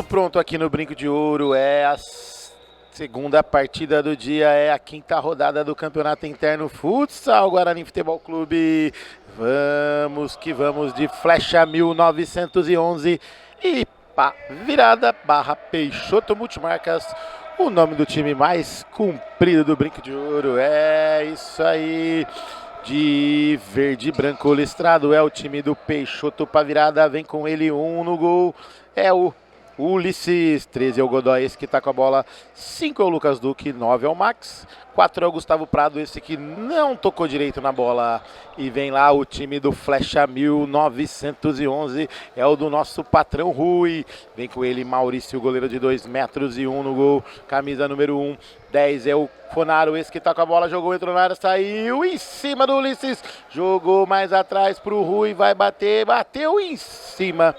Tudo pronto aqui no Brinco de Ouro. É a segunda partida do dia, é a quinta rodada do Campeonato Interno Futsal Guarani Futebol Clube. Vamos que vamos de flecha 1911 e pá, virada barra Peixoto Multimarcas. O nome do time mais comprido do Brinco de Ouro. É isso aí. De verde e branco listrado é o time do Peixoto para virada. Vem com ele, um no gol. É o Ulisses, 13 é o Godoy, esse que tá com a bola, 5 é o Lucas Duque, 9 é o Max, 4 é o Gustavo Prado, esse que não tocou direito na bola. E vem lá o time do Flecha 1911, é o do nosso patrão Rui. Vem com ele Maurício, goleiro de 2 metros e 1 no gol, camisa número 1. 10 é o Fonaro, esse que tá com a bola, jogou, entrou na área, saiu em cima do Ulisses, jogou mais atrás pro Rui, vai bater, bateu em cima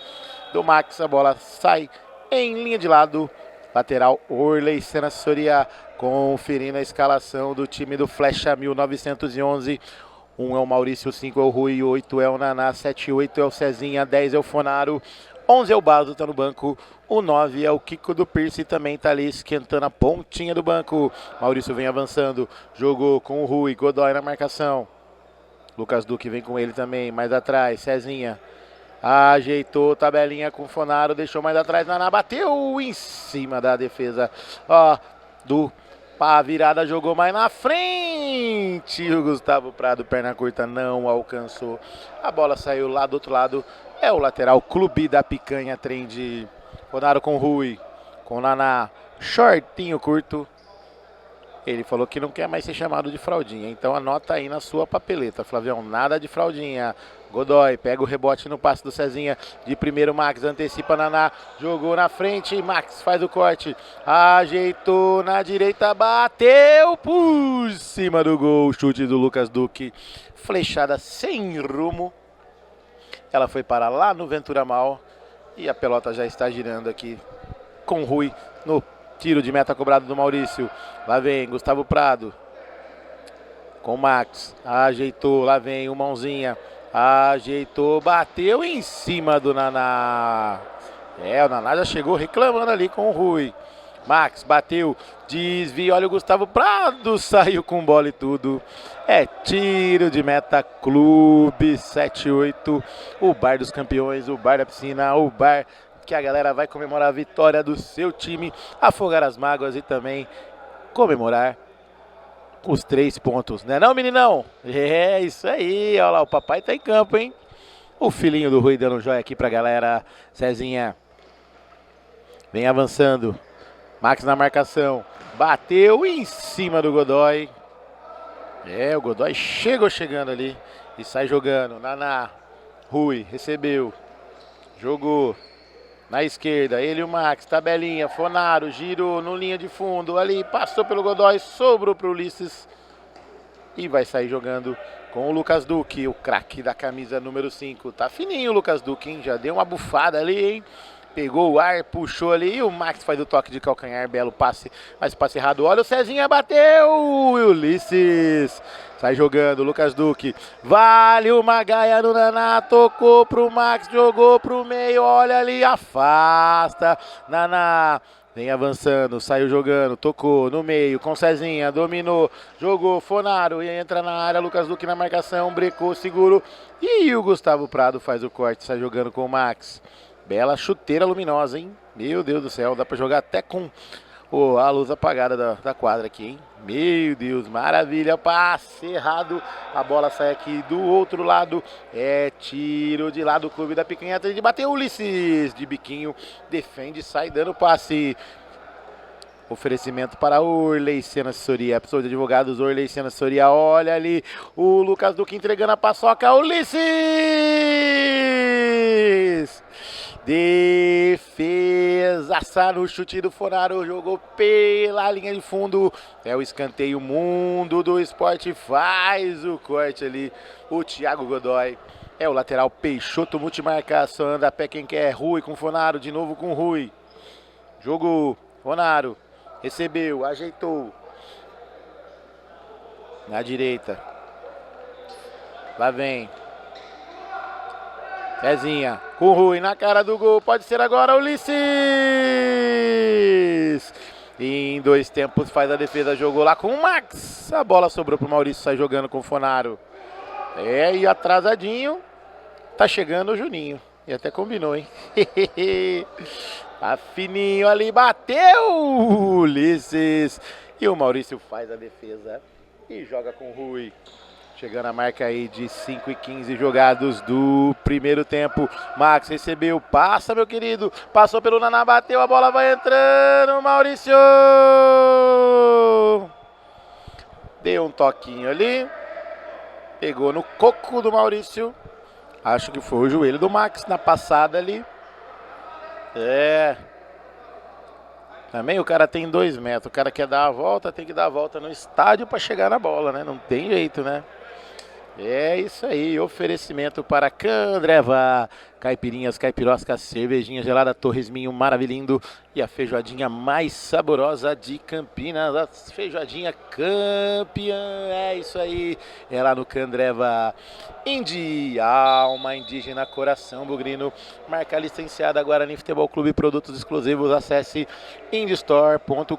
do Max, a bola sai em linha de lado, lateral Orley Senassoria, conferindo a escalação do time do Flecha 1911. 1 é o Maurício, 5 é o Rui, 8 é o Naná, 7 e 8 é o Cezinha, 10 é o Fonaro, 11 é o Baso, tá no banco, o 9 é o Kiko do Pierce, também tá ali esquentando a pontinha do banco. Maurício vem avançando, jogou com o Rui, Godoy na marcação, Lucas Duque vem com ele também, mais atrás, Cezinha. Ajeitou, tabelinha com o Fonaro, deixou mais atrás, Naná bateu em cima da defesa, ó, do pá, virada, jogou mais na frente, o Gustavo Prado, perna curta, não alcançou, a bola saiu lá do outro lado, é o lateral Clube da Picanha, trem de Fonaro com Rui, com Naná, shortinho curto. Ele falou que não quer mais ser chamado de fraldinha, então anota aí na sua papeleta, Flavião, nada de fraldinha. Godoy pega o rebote no passe do Cezinha, de primeiro Max, antecipa Naná, jogou na frente, Max faz o corte, ajeitou na direita, bateu por cima do gol, chute do Lucas Duque, flechada sem rumo, ela foi para lá no Ventura Mal, e a pelota já está girando aqui com o Rui no tiro de meta cobrado do Maurício. Lá vem Gustavo Prado com o Max, ajeitou, lá vem o Mãozinha, ajeitou, bateu em cima do Naná. É, o Naná já chegou reclamando ali com o Rui. Max bateu, desvia, olha o Gustavo Prado, saiu com bola e tudo. É tiro de meta, Clube 78, o bar dos campeões, o bar da piscina, o bar que a galera vai comemorar a vitória do seu time, afogar as mágoas e também comemorar os 3 pontos, né não, meninão? É, isso aí, olha lá, o papai tá em campo, hein? O filhinho do Rui dando um joia aqui pra galera. Cezinha vem avançando, Max na marcação, bateu em cima do Godoy. É, o Godoy chegando ali e sai jogando. Naná, Rui, recebeu, jogou na esquerda, ele e o Max, tabelinha, Fonaro, girou no linha de fundo, ali passou pelo Godoy, sobrou pro Ulisses e vai sair jogando com o Lucas Duque, o craque da camisa número 5. Tá fininho o Lucas Duque, hein? Já deu uma bufada ali, hein? Pegou o ar, puxou ali e o Max faz o toque de calcanhar, belo passe, mas passe errado, olha o Cezinha, bateu, e o Ulisses sai jogando, Lucas Duque, vale uma gaia no Naná, tocou pro Max, jogou pro meio, olha ali, afasta, Naná, vem avançando, saiu jogando, tocou no meio, com Cezinha, dominou, jogou, Fonaro, e entra na área, Lucas Duque na marcação, brecou, seguro, e o Gustavo Prado faz o corte, sai jogando com o Max. Bela chuteira luminosa, hein? Meu Deus do céu, dá pra jogar até com a luz apagada da quadra aqui, hein? Meu Deus, maravilha, passe errado, a bola sai aqui do outro lado, é tiro de lá do Clube da Picanha, de bater, Ulisses de biquinho, defende, sai dando passe. Oferecimento para Orley Senassoria, pessoa de advogados, Orley Senassoria, olha ali, o Lucas Duque entregando a paçoca, Ulisses! Defesa no chute do Fonaro, jogou pela linha de fundo, é o escanteio, Mundo do Esporte faz o corte ali, o Thiago Godoy, é o lateral Peixoto Multimarca, só anda a pé quem quer, Rui com Fonaro, de novo com Rui, jogou, Fonaro, recebeu, ajeitou, na direita, lá vem, Cezinha com o Rui na cara do gol, pode ser agora Ulisses! E em 2 tempos faz a defesa, jogou lá com o Max. A bola sobrou pro Maurício, sai jogando com o Fonaro. E atrasadinho, tá chegando o Juninho. E até combinou, hein? Tá fininho ali, bateu Ulisses. E o Maurício faz a defesa e joga com o Rui. Chegando a marca aí de 5:15 jogados do primeiro tempo. Max recebeu, passa meu querido. Passou pelo Naná, bateu, a bola vai entrando. Maurício! Deu um toquinho ali. Pegou no coco do Maurício. Acho que foi o joelho do Max na passada ali. Também o cara tem 2 metros. O cara quer dar a volta, tem que dar a volta no estádio para chegar na bola, né? Não tem jeito, né? É isso aí, oferecimento para Candreva, caipirinhas, caipiroscas, cervejinha gelada, torresminho maravilhindo e a feijoadinha mais saborosa de Campinas, a feijoadinha campeã, é isso aí, é lá no Candreva. Indy, alma indígena, coração bugrino, marca licenciada Guarani Futebol Clube, produtos exclusivos, acesse indystore.com.br.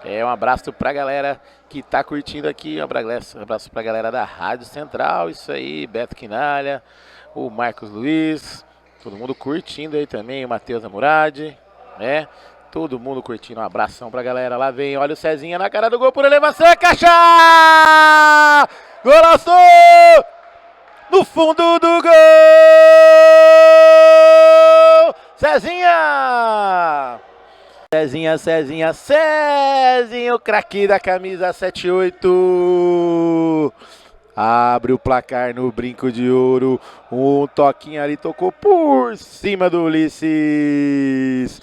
Um abraço pra galera que tá curtindo aqui, um abraço pra galera da Rádio Central, isso aí, Beto Quinalha, o Marcos Luiz, todo mundo curtindo aí também, o Matheus Amuradi, né? Todo mundo curtindo, um abração pra galera, lá vem, olha o Cezinha na cara do gol por elevação, caixa! Golaço! No fundo do gol! Cezinha! Cezinha, o craque da camisa 78. Abre o placar no brinco de ouro. Um toquinho ali, tocou por cima do Ulisses.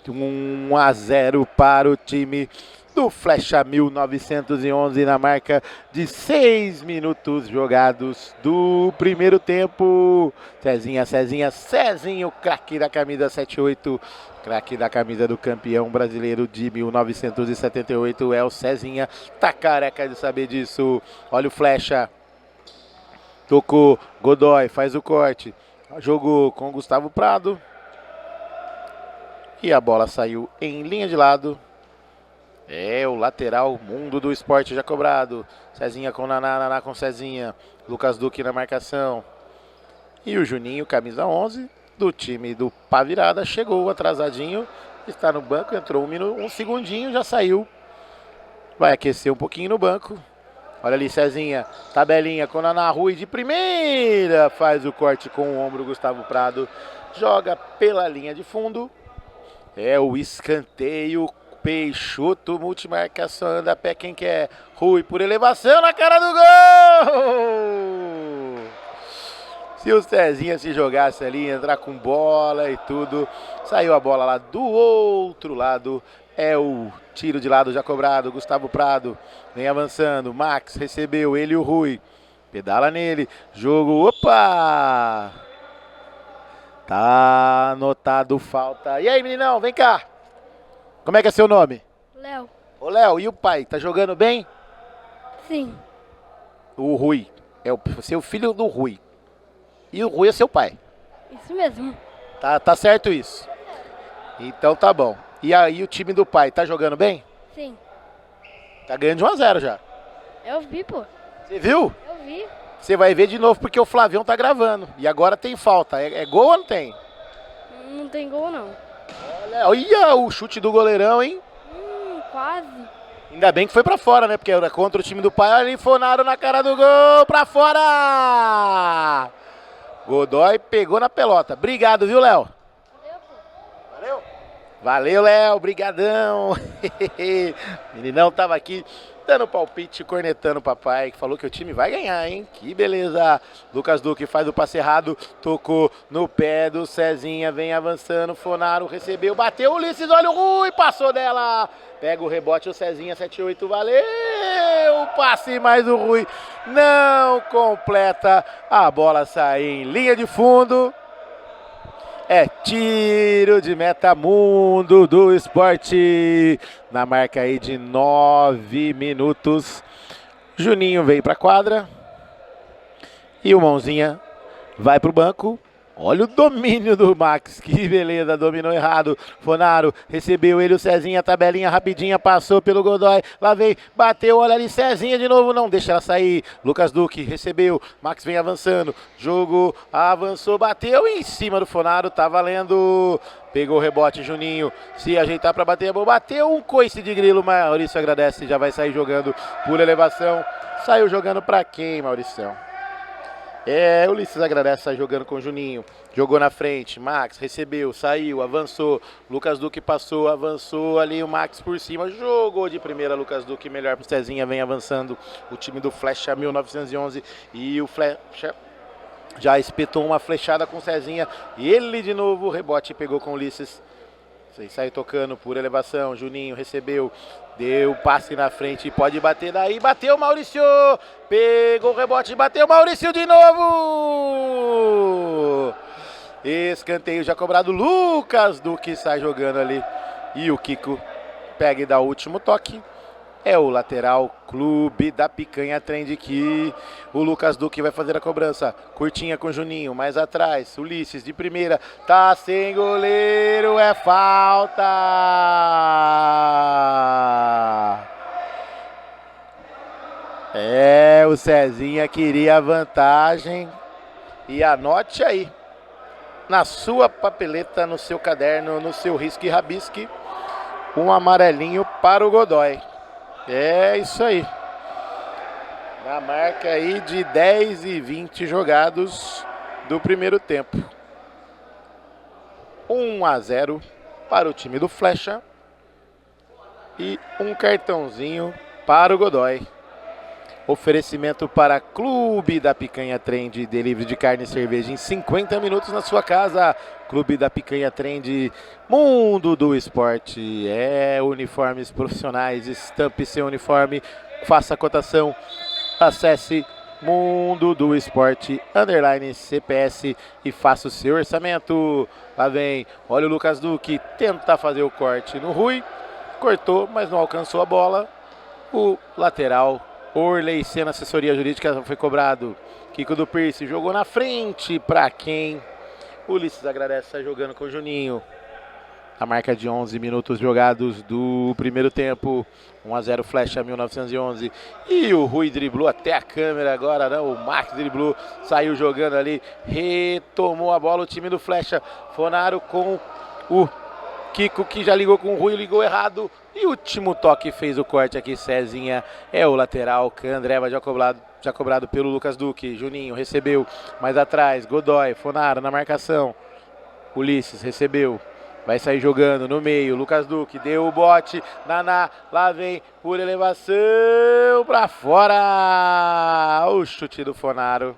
1-0 para o time do Flecha 1911 na marca de 6 minutos jogados do primeiro tempo. Cezinho, craque da camisa 78. Craque da camisa do campeão brasileiro de 1978 é o Cezinha. Tá careca de saber disso. Olha o Flecha. Tocou. Godoy faz o corte. Jogou com o Gustavo Prado. E a bola saiu em linha de lado. O lateral mundo do esporte já cobrado. Cezinha com Naná com Cezinha. Lucas Duque na marcação. E o Juninho, camisa 11. Do time do Pá Virada, chegou atrasadinho, está no banco, entrou um segundinho, já saiu, vai aquecer um pouquinho no banco. Olha ali, Cezinha, tabelinha com Naná Rui de primeira, faz o corte com o ombro, Gustavo Prado joga pela linha de fundo, o escanteio, Peixoto, multimarcação, anda pé quem quer, Rui por elevação na cara do gol! Se o Cezinha se jogasse ali, entrar com bola e tudo, saiu a bola lá do outro lado, o tiro de lado já cobrado, Gustavo Prado vem avançando, Max recebeu, ele e o Rui, pedala nele, jogo, opa! Tá anotado falta, e aí meninão, vem cá, como é que é seu nome? Léo. Ô Léo, e o pai, tá jogando bem? Sim. O Rui, é o seu filho do Rui. E o Rui é seu pai. Isso mesmo. Tá certo isso. Então tá bom. E aí o time do pai tá jogando bem? Sim. Tá ganhando de 1-0 já. Eu vi, pô. Você viu? Eu vi. Você vai ver de novo porque o Flavião tá gravando. E agora tem falta. É gol ou não tem? Não tem gol, não. Olha o chute do goleirão, hein? Quase. Ainda bem que foi pra fora, né? Porque era contra o time do pai. Ali, Fonaro na cara do gol. Pra fora! Godoy pegou na pelota. Obrigado, viu, Léo? Valeu? Valeu, Léo. Brigadão. Meninão tava aqui dando palpite, cornetando o papai, que falou que o time vai ganhar, hein? Que beleza. Lucas Duque faz o passe errado, tocou no pé do Cezinha, vem avançando, Fonaro recebeu, bateu, Ulisses, olha o Rui, passou dela. Pega o rebote, o Cezinha, 7-8, valeu! Passe mais o Rui, não completa, a bola sai em linha de fundo. Tiro de meta mundo do esporte, na marca aí de 9 minutos. Juninho veio pra quadra. E o Mãozinha vai pro banco. Olha o domínio do Max, que beleza, dominou errado. Fonaro recebeu ele, o Cezinha, tabelinha rapidinha, passou pelo Godoy. Lá vem, bateu, olha ali, Cezinha de novo, não deixa ela sair. Lucas Duque recebeu, Max vem avançando. Jogo, avançou, bateu em cima do Fonaro, tá valendo. Pegou o rebote, Juninho, se ajeitar para bater a bola. Bateu um coice de grilo, mas Maurício agradece, já vai sair jogando por elevação. Saiu jogando para quem, Mauricião? O Ulisses agradece, sai jogando com o Juninho. Jogou na frente, Max recebeu, saiu, avançou. Lucas Duque passou, avançou ali o Max por cima. Jogou de primeira, Lucas Duque melhor pro Cezinha, vem avançando o time do Flecha 1911. E o Flecha já espetou uma flechada com o Cezinha. E ele de novo, rebote, pegou com o Ulisses. Saiu tocando por elevação, Juninho recebeu, deu passe na frente, pode bater daí, bateu Maurício, pegou o rebote, bateu Maurício de novo! Escanteio já cobrado, Lucas Duque sai jogando ali e o Kiko pega e dá o último toque. É o lateral Clube da Picanha Trend que o Lucas Duque vai fazer a cobrança. Curtinha com o Juninho, mais atrás. Ulisses de primeira, tá sem goleiro, é falta! O Cezinha queria a vantagem. E anote aí, na sua papeleta, no seu caderno, no seu risco e rabisque, um amarelinho para o Godoy. É isso aí. Na marca aí de 10 e 20 jogados do primeiro tempo. 1-0 para o time do Flecha. E um cartãozinho para o Godoy. Oferecimento para Clube da Picanha Trend, delivery de carne e cerveja em 50 minutos na sua casa. Clube da Picanha Trend, mundo do esporte. Uniformes profissionais, estampe seu uniforme, faça a cotação, acesse Mundo do Esporte _CPS e faça o seu orçamento. Lá vem, olha o Lucas Duque, tenta fazer o corte no Rui, cortou, mas não alcançou a bola. O lateral Orley Sena, assessoria jurídica, foi cobrado. Kiko do Pierce jogou na frente para quem? Ulisses agradece, sai jogando com o Juninho. A marca de 11 minutos jogados do primeiro tempo. 1-0 Flecha 1911. E o Rui driblou até a câmera agora, não. O Max driblou, saiu jogando ali, retomou a bola o time do Flecha. Fonaro com o Kiko, que já ligou com o Rui, ligou errado. E o último toque fez o corte aqui, Cezinha. É o lateral, Candreva já cobrado pelo Lucas Duque. Juninho recebeu, mais atrás, Godoy, Fonaro na marcação. Ulisses recebeu, vai sair jogando no meio, Lucas Duque deu o bote, Naná, lá vem por elevação, pra fora. O chute do Fonaro.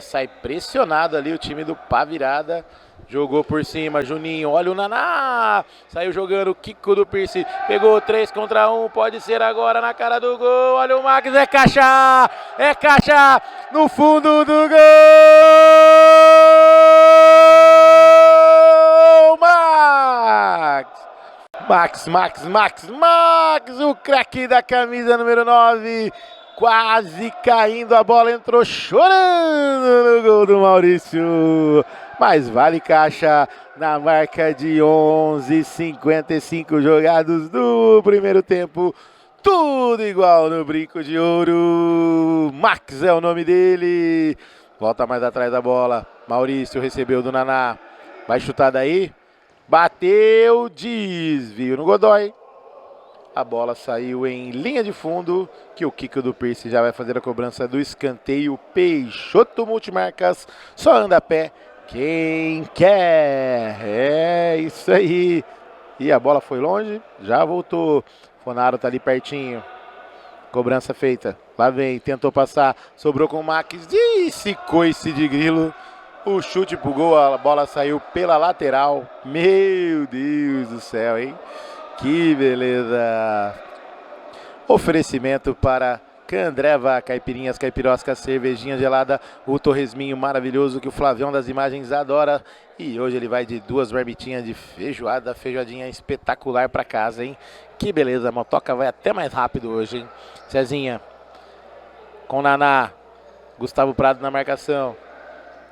Sai pressionado ali o time do Pá Virada. Jogou por cima, Juninho, olha o Naná, saiu jogando, o Kiko do Pierce, pegou 3 contra 1, pode ser agora na cara do gol, olha o Max, é caixa, no fundo do gol, Max, o craque da camisa número 9, quase caindo, a bola entrou chorando no gol do Maurício. Mas vale caixa na marca de 11:55 jogados do primeiro tempo. Tudo igual no brinco de ouro. Max é o nome dele. Volta mais atrás da bola. Maurício recebeu do Naná. Vai chutar daí. Bateu, desvio no Godoy. A bola saiu em linha de fundo, que o Kiko do Pierce já vai fazer a cobrança do escanteio. Peixoto Multimarcas, só anda a pé quem quer. É isso aí. E a bola foi longe, já voltou. Fonaro tá ali pertinho. Cobrança feita. Lá vem, tentou passar, sobrou com o Max. Esse coice de grilo. O chute pro gol, a bola saiu pela lateral. Meu Deus do céu, hein? Que beleza! Oferecimento para Candreva, caipirinhas, caipiroscas, cervejinha gelada, o torresminho maravilhoso que o Flavião das imagens adora. E hoje ele vai de 2 marmitinhas de feijoadinha espetacular para casa, hein? Que beleza, a motoca vai até mais rápido hoje, hein? Cezinha com Naná. Gustavo Prado na marcação.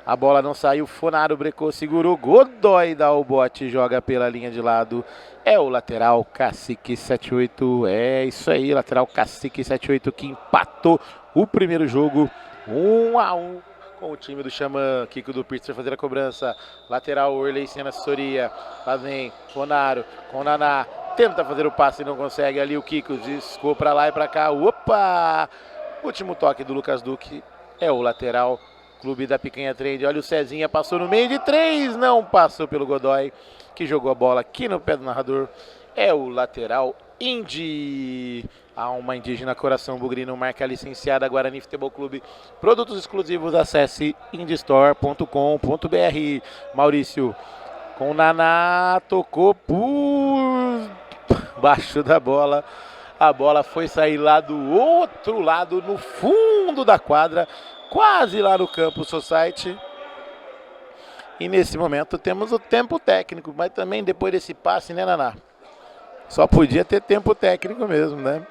A bola não saiu, Fonaro brecou, segurou, Godoy dá o bote, joga pela linha de lado. É o lateral Cacique 78, é isso aí, lateral Cacique 78 que empatou o primeiro jogo 1-1 com o time do Xamã. Kiko do Pirtz vai fazer a cobrança. Lateral Orley sem assessoria. Lá vem Fonaro com Naná. Tenta fazer o passe e não consegue. Ali o Kiko discou pra lá e pra cá. Opa! Último toque do Lucas Duque. É o lateral Clube da Picanha Trade. Olha o Cezinha, passou no meio de 3. Não passou pelo Godoy, que jogou a bola aqui no pé do narrador. É o lateral Indy. Alma Indígena Coração Bugrino, marca licenciada Guarani Futebol Clube. Produtos exclusivos, acesse indistore.com.br. Maurício com Naná, tocou por baixo da bola. A bola foi sair lá do outro lado, no fundo da quadra, quase lá no campo Society. E nesse momento temos o tempo técnico, mas também depois desse passe, né, Naná? Só podia ter tempo técnico mesmo, né?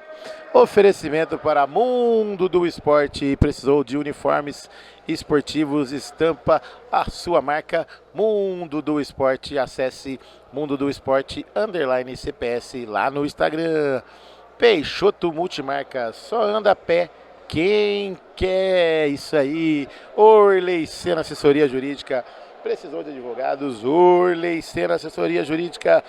Oferecimento para Mundo do Esporte. Precisou de uniformes esportivos? Estampa a sua marca Mundo do Esporte. Acesse Mundo do Esporte _CPS lá no Instagram. Peixoto Multimarca, só anda a pé quem quer. Isso aí. Orley Sena Assessoria Jurídica. Precisou de advogados? Orley Sena Assessoria Jurídica.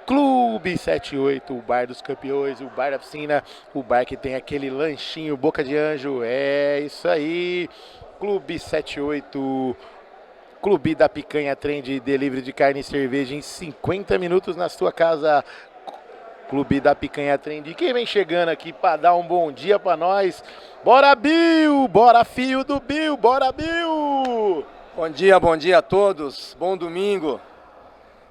Clube 78, o bar dos campeões, o bar da piscina, o bar que tem aquele lanchinho boca de anjo. É isso aí. Clube 78, Clube da Picanha Trend, delivery de carne e cerveja em 50 minutos na sua casa. Clube da Picanha Trend. E quem vem chegando aqui para dar um bom dia para nós? Bora, Bill! Bora, filho do Bill! Bora, Bill! Bom dia a todos. Bom domingo.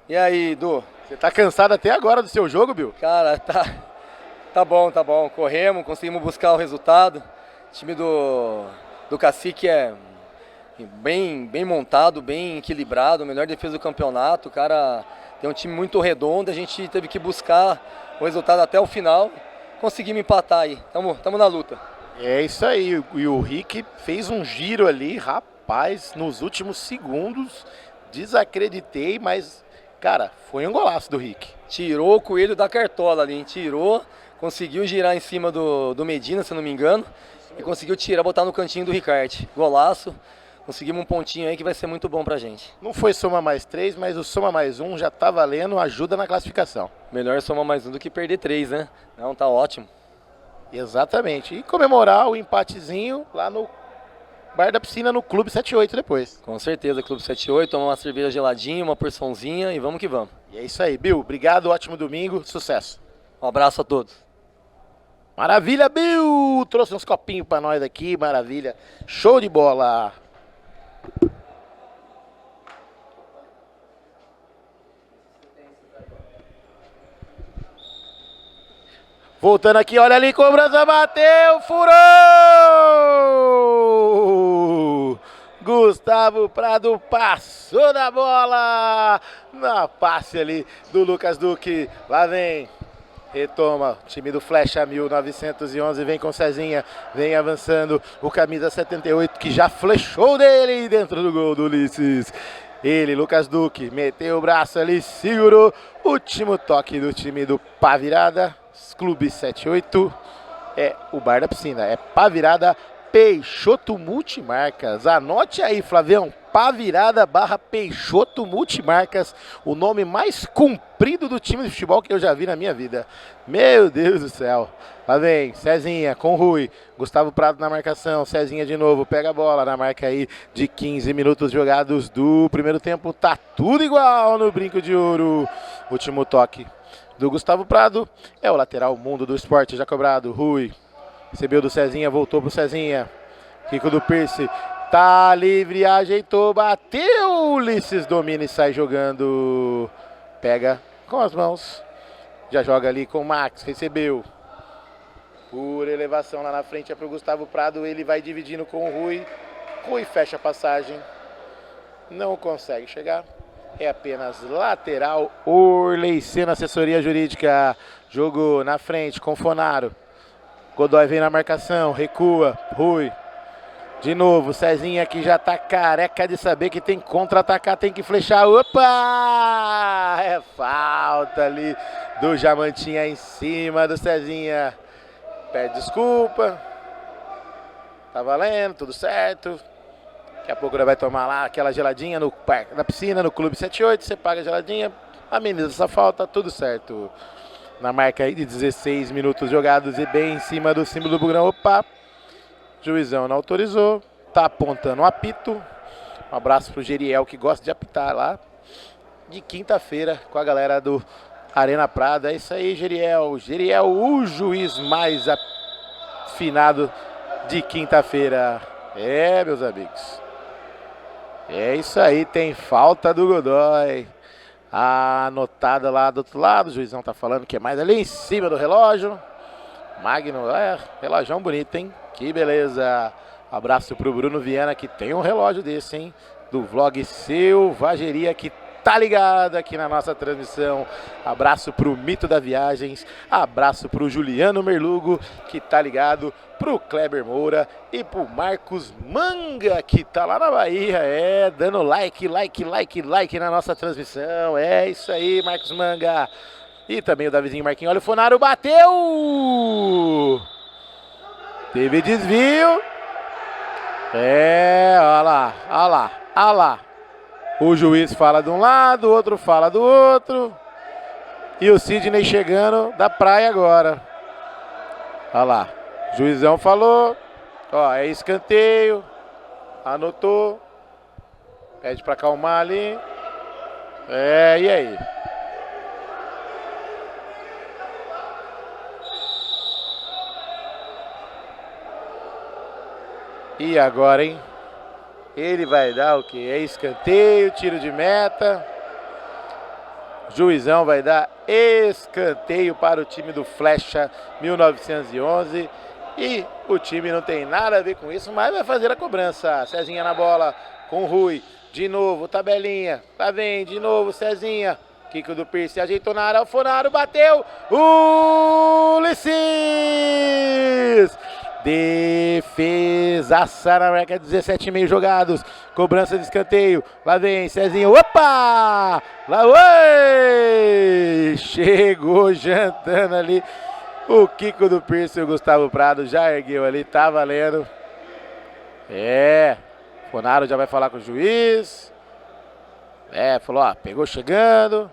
E aí, Du? Você tá cansado até agora do seu jogo, Bill? Cara, tá bom. Corremos, conseguimos buscar o resultado. O time do Cacique é bem montado, bem equilibrado, melhor defesa do campeonato. O cara tem um time muito redondo, a gente teve que buscar o resultado até o final. Conseguimos empatar aí, tamo na luta. É isso aí, e o Rick fez um giro ali, rapaz, nos últimos segundos. Desacreditei, mas, cara, foi um golaço do Rick. Tirou o coelho da cartola ali, hein? Tirou, conseguiu girar em cima do Medina, se eu não me engano, e conseguiu botar no cantinho do Ricard. Golaço. Conseguimos um pontinho aí que vai ser muito bom pra gente. Não foi soma mais 3, mas o soma mais 1 já tá valendo, ajuda na classificação. Melhor somar mais 1 do que perder 3, né? Não, tá ótimo. Exatamente. E comemorar o empatezinho lá no bar da piscina, no Clube 78 depois. Com certeza, Clube 78, tomar uma cerveja geladinha, uma porçãozinha e vamos que vamos. E é isso aí, Bill. Obrigado, ótimo domingo, sucesso. Um abraço a todos. Maravilha, Bill! Trouxe uns copinhos pra nós aqui, maravilha. Show de bola! Voltando aqui, olha ali, cobrança, bateu, furou! Gustavo Prado passou da bola, na passe ali do Lucas Duque, lá vem, retoma, time do Flecha 1911, vem com Cezinha, vem avançando, o camisa 78 que já flechou dele dentro do gol do Ulisses. Ele, Lucas Duque, meteu o braço ali, segurou, último toque do time do Pá Virada. Clube 78 é o bar da piscina, é Pá Virada Peixoto Multimarcas. Anote aí, Flavião, Pá Virada / Peixoto Multimarcas, o nome mais comprido do time de futebol que eu já vi na minha vida. Meu Deus do céu. Lá vem Cezinha com Rui, Gustavo Prado na marcação, Cezinha de novo, pega a bola na marca aí de 15 minutos jogados do primeiro tempo. Tá tudo igual no Brinco de Ouro. Último toque do Gustavo Prado, é o lateral Mundo do Esporte, já cobrado, Rui, recebeu do Cezinha, voltou pro Cezinha, Kiko do Pierce, tá livre, ajeitou, bateu, Ulisses domina e sai jogando, pega com as mãos, já joga ali com o Max, recebeu, por elevação lá na frente é pro Gustavo Prado, ele vai dividindo com o Rui, Rui fecha a passagem, não consegue chegar. É apenas lateral, Orley Sena Assessoria Jurídica, jogo na frente com Fonaro, Godoy vem na marcação, recua, Rui, De novo, Cezinha que já tá careca de saber que tem que contra-atacar, tem que flechar. Opa! É falta ali do Jamantinha em cima do Cezinha. Pede desculpa. Tá valendo, tudo certo. Daqui a pouco ele vai tomar lá aquela geladinha no parque, na piscina, no Clube 78. Você paga a geladinha, ameniza essa falta, tudo certo. Na marca aí de 16 minutos jogados e bem em cima do símbolo do Bugrão. Opa! Juizão não autorizou, tá apontando um apito. Um abraço pro Geriel que gosta de apitar lá. De quinta-feira com a galera do Arena Prada. É isso aí, Geriel. Geriel, o juiz mais afinado de quinta-feira. É, meus amigos. É isso aí, tem falta do Godoy. Anotada lá do outro lado, o juizão tá falando que é mais ali em cima do relógio. Magno, relógio bonito, hein? Que beleza. Abraço pro Bruno Viana que tem um relógio desse, hein? Do vlog Selvageria que tá ligado aqui na nossa transmissão. Abraço pro Mito da Viagens. Abraço pro Juliano Merlugo que tá ligado. Pro Kleber Moura e pro Marcos Manga que tá lá na Bahia. Dando like na nossa transmissão. É isso aí, Marcos Manga. E também o Davizinho Marquinhos. Olha o Funaro, bateu! Teve desvio. Olha lá. O juiz fala de um lado, o outro fala do outro. E o Sidney chegando da praia agora. Olha lá. Juizão falou. Ó, é escanteio. Anotou. Pede pra acalmar ali. E aí? E agora, hein? Ele vai dar o quê? É escanteio, tiro de meta. Juizão vai dar escanteio para o time do Flecha 1911. E o time não tem nada a ver com isso, mas vai fazer a cobrança. Cezinha na bola com o Rui. De novo, tabelinha. Lá vem, de novo, Cezinha. Kiko do Pierce ajeitou na área. O Funaro bateu. Ulisses! Defesaça na marca, 17,5 jogados. Cobrança de escanteio. Lá vem Cezinha. Opa! Lá oi! Chegou jantando ali. O Kiko do Pierce e o Gustavo Prado já ergueu ali. Tá valendo. Funaro já vai falar com o juiz. Falou, ó, pegou chegando.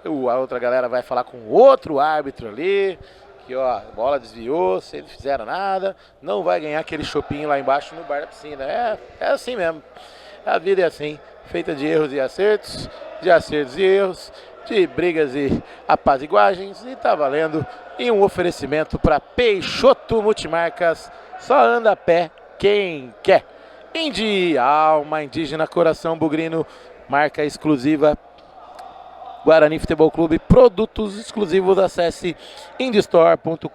A outra galera vai falar com outro árbitro ali. Que ó, a bola desviou, se eles fizeram nada, não vai ganhar aquele chopinho lá embaixo no bar da piscina. É assim mesmo. A vida é assim, feita de erros e acertos, de acertos e erros, de brigas e apaziguagens. E tá valendo. E um oferecimento para Peixoto Multimarcas. Só anda a pé quem quer. Indy, alma indígena, coração bugrino, marca exclusiva Guarani Futebol Clube, produtos exclusivos, acesse indystore.com.br.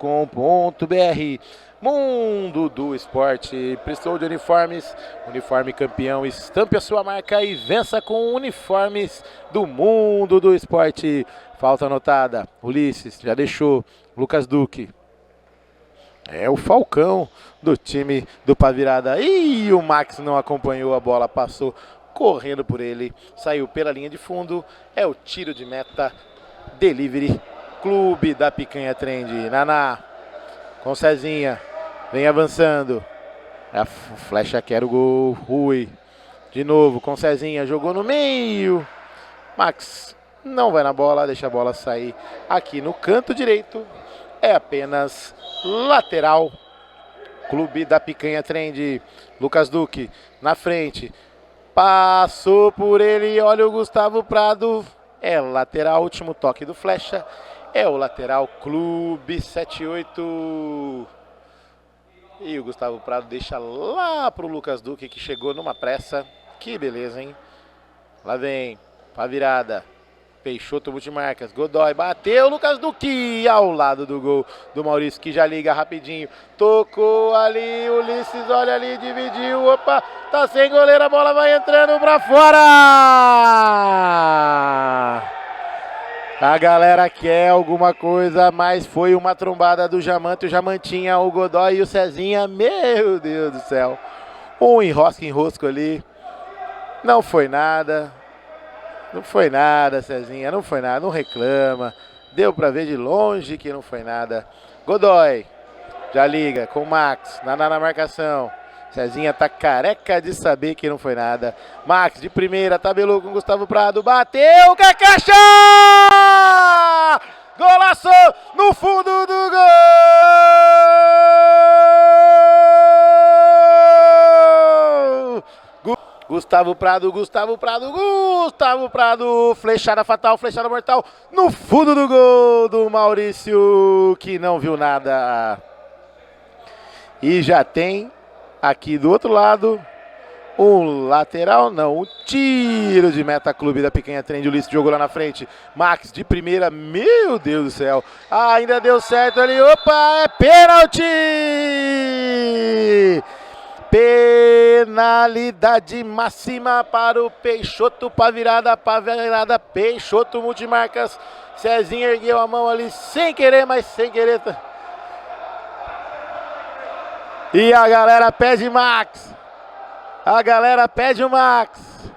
Mundo do Esporte, precisou de uniformes, uniforme campeão, estampe a sua marca e vença com uniformes do Mundo do Esporte. Falta anotada, Ulisses já deixou, Lucas Duque. É o Falcão do time do Pavirada. E o Max não acompanhou a bola, passou correndo por ele, saiu pela linha de fundo. É o tiro de meta, Delivery Clube da Picanha Trend. Naná com Cezinha, vem avançando. A Flecha quer o gol. Rui de novo com Cezinha, jogou no meio. Max não vai na bola, deixa a bola sair aqui no canto direito. É apenas lateral. Clube da Picanha Trend. Lucas Duque na frente. Passou por ele, olha o Gustavo Prado. É lateral, último toque do Flecha. É o lateral Clube 78. E o Gustavo Prado deixa lá pro Lucas Duque, que chegou numa pressa. Que beleza, hein? Lá vem, pra virada. Peixoto Multimarcas, Godoy bateu, Lucas Duque ao lado do gol do Maurício, que já liga rapidinho, tocou ali, Ulisses, olha ali, dividiu, opa, tá sem goleiro, a bola vai entrando pra fora! A galera quer alguma coisa, mas foi uma trombada do Jamante, o Jamantinha, o Godoy e o Cezinha, meu Deus do céu, Um enrosco ali. Não foi nada. Não foi nada, Cezinha. Não foi nada. Não reclama. Deu pra ver de longe que não foi nada. Godoy. Já liga com o Max. Na marcação. Cezinha tá careca de saber que não foi nada. Max de primeira. Tabelou com Gustavo Prado. Bateu. Cacaxa! Golaço no fundo do gol! Gustavo Prado, flechada fatal, flechada mortal, no fundo do gol do Maurício, que não viu nada. E já tem aqui do outro lado, um lateral, não, um tiro de meta clube da Picanha Trend. O Ulisses jogou lá na frente, Max de primeira, meu Deus do céu, ainda deu certo ali, opa, é pênalti! Penalidade máxima para o Peixoto, para virada, Peixoto multimarcas. Cezinha ergueu a mão ali sem querer, mas sem querer. E a galera pede Max. A galera pede o Max.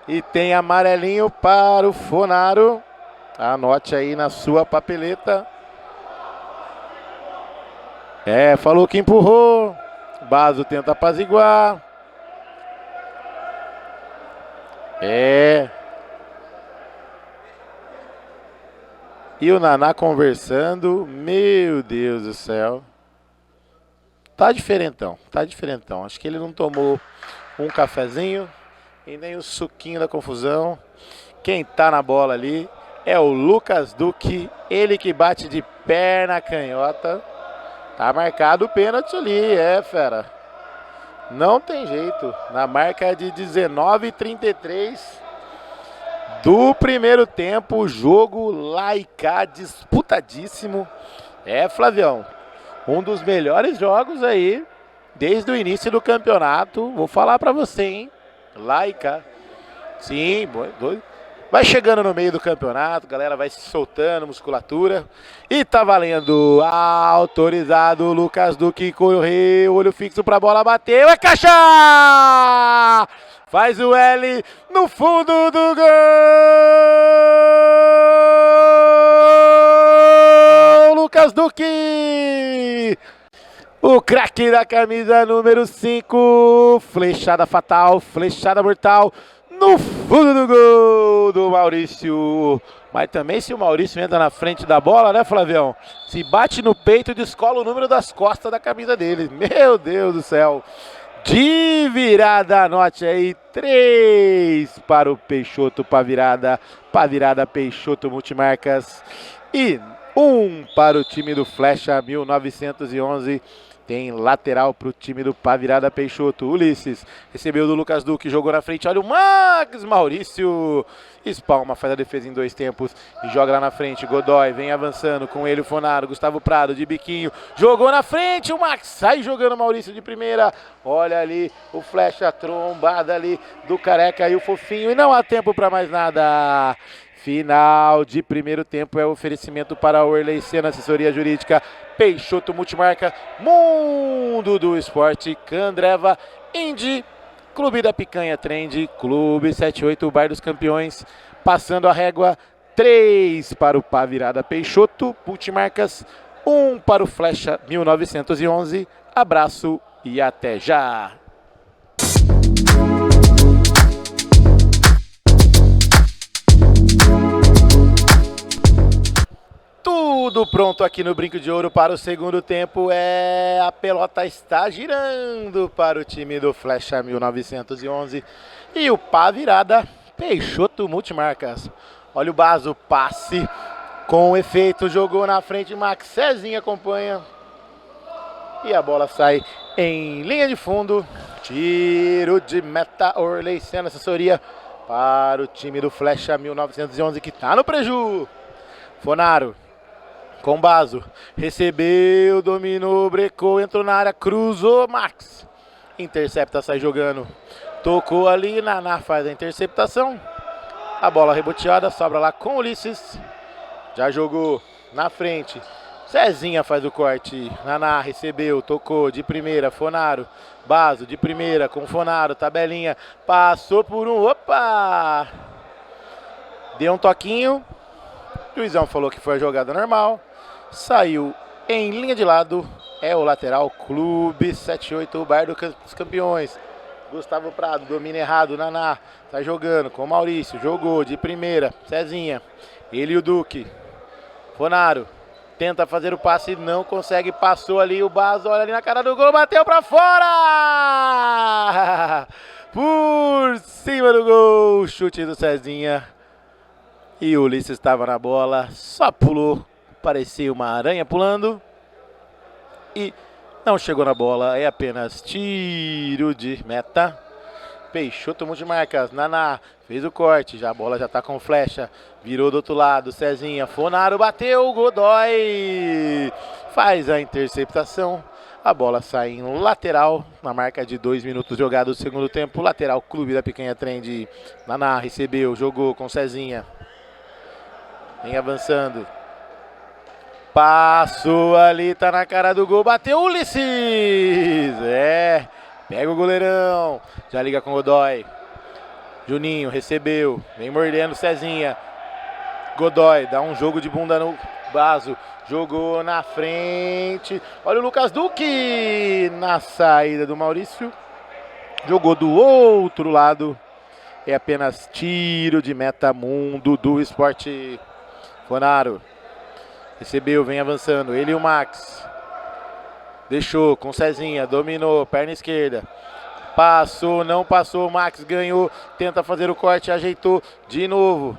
E tem amarelinho para o Fonaro. Anote aí na sua papeleta. Falou que empurrou. Baso tenta apaziguar. E o Naná conversando. Meu Deus do céu. Tá diferentão. Acho que ele não tomou um cafezinho e nem o suquinho da confusão. Quem tá na bola ali é o Lucas Duque. Ele que bate de perna canhota. Tá marcado o pênalti ali, fera. Não tem jeito. Na marca de 19:33 do primeiro tempo, jogo lá e cá, disputadíssimo. Flavião, um dos melhores jogos aí, desde o início do campeonato. Vou falar pra você, hein? Lá e cá. Sim, doido. Vai chegando no meio do campeonato, galera vai se soltando, musculatura. E tá valendo. Autorizado, Lucas Duque correu, olho fixo pra bola, bateu, é caixa! Faz o L no fundo do gol! Lucas Duque! O craque da camisa número 5, flechada fatal, flechada mortal. No fundo do gol do Maurício. Mas também se o Maurício entra na frente da bola, né, Flavião? Se bate no peito e descola o número das costas da camisa dele. Meu Deus do céu. De virada, anote aí, 3 para o Peixoto, para virada Peixoto multimarcas. E 1 para o time do Flecha 1911. Tem lateral para o time do Pá virada Peixoto. Ulisses recebeu do Lucas Duque, jogou na frente. Olha o Max Maurício. Espalma, faz a defesa em 2 tempos e joga lá na frente. Godoy vem avançando com ele, o Fonaro. Gustavo Prado de biquinho. Jogou na frente. O Max sai jogando Maurício de primeira. Olha ali o flecha trombada ali do Careca e o Fofinho. E não há tempo para mais nada. Final de primeiro tempo é oferecimento para a Orley Sena, assessoria jurídica, Peixoto Multimarca, Mundo do Esporte, Candreva, Indy, Clube da Picanha Trend, Clube 78, Bar dos Campeões, passando a régua, 3 para o Pá virada Peixoto Multimarcas, 1 para o Flecha 1911. Abraço e até já! Tudo pronto aqui no Brinco de Ouro para o segundo tempo. A pelota está girando para o time do Flecha 1911. E o Pá virada Peixoto Multimarcas. Olha o Baso, passe com efeito, jogou na frente, Max Cezinha acompanha. E a bola sai em linha de fundo. Tiro de meta, Orley Sena, assessoria para o time do Flecha 1911 que está no preju. Fonaro com Baso, recebeu, dominou, brecou, entrou na área, cruzou, Max. Intercepta, sai jogando. Tocou ali, Naná faz a interceptação. A bola reboteada, sobra lá com Ulisses. Já jogou na frente. Cezinha faz o corte. Naná recebeu, tocou de primeira. Fonaro. Baso de primeira com Fonaro. Tabelinha. Passou por um. Opa! Deu um toquinho. O juizão falou que foi a jogada normal. Saiu em linha de lado. É o lateral Clube 78, o Bar dos Campeões. Gustavo Prado, domina errado. Naná tá jogando com o Maurício. Jogou de primeira. Cezinha. Ele e o Duque. Fonaro. Tenta fazer o passe, não consegue, passou ali, o Baso olha ali na cara do gol, bateu pra fora! Por cima do gol, chute do Cezinha. E o Ulisses estava na bola, só pulou, parecia uma aranha pulando. E não chegou na bola, é apenas tiro de meta. Peixoto multimarcas, Naná fez o corte, já a bola já tá com flecha, virou do outro lado, Cezinha, Fonaro bateu, Godoy faz a interceptação, a bola sai em lateral, na marca de 2 minutos jogados do segundo tempo, lateral Clube da Picanha Trend. Naná recebeu, jogou com Cezinha, vem avançando, passou ali, tá na cara do gol, bateu Ulisses, pega o goleirão, já liga com o Godoy. Juninho recebeu, vem mordendo Cezinha. Godoy dá um jogo de bunda no Baso, jogou na frente. Olha o Lucas Duque na saída do Maurício. Jogou do outro lado. É apenas tiro de meta, Mundo do Esporte. Fonaro recebeu, vem avançando. Ele e o Max. Deixou com Cezinha, dominou, perna esquerda. Passou, não passou, Max ganhou. Tenta fazer o corte, ajeitou de novo.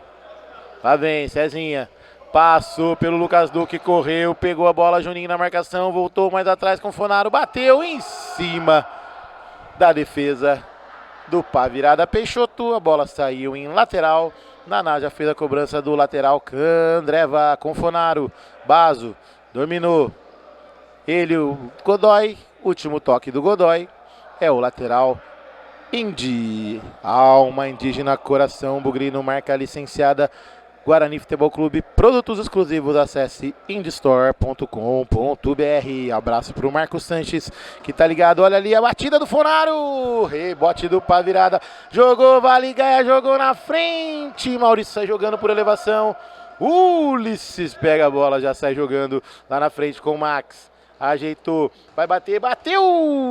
Lá vem, Cezinha. Passou pelo Lucas Duque, correu, pegou a bola, Juninho na marcação, voltou mais atrás com o Fonaro, bateu em cima da defesa do Pá Virada Peixoto. A bola saiu em lateral. Naná já fez a cobrança do lateral. Candreva com Fonaro. Baso dominou. Ele, o Godoy, último toque do Godoy, é o lateral Indy. Alma indígena, coração bugrino, marca licenciada Guarani Futebol Clube, produtos exclusivos, acesse indystore.com.br. Abraço pro Marcos Sanches, que tá ligado, olha ali a batida do Fonaro, rebote do Pá Virada, jogou, Vale Gaia, jogou na frente, Maurício sai jogando por elevação, Ulisses pega a bola, já sai jogando lá na frente com o Max. Ajeitou, vai bater, bateu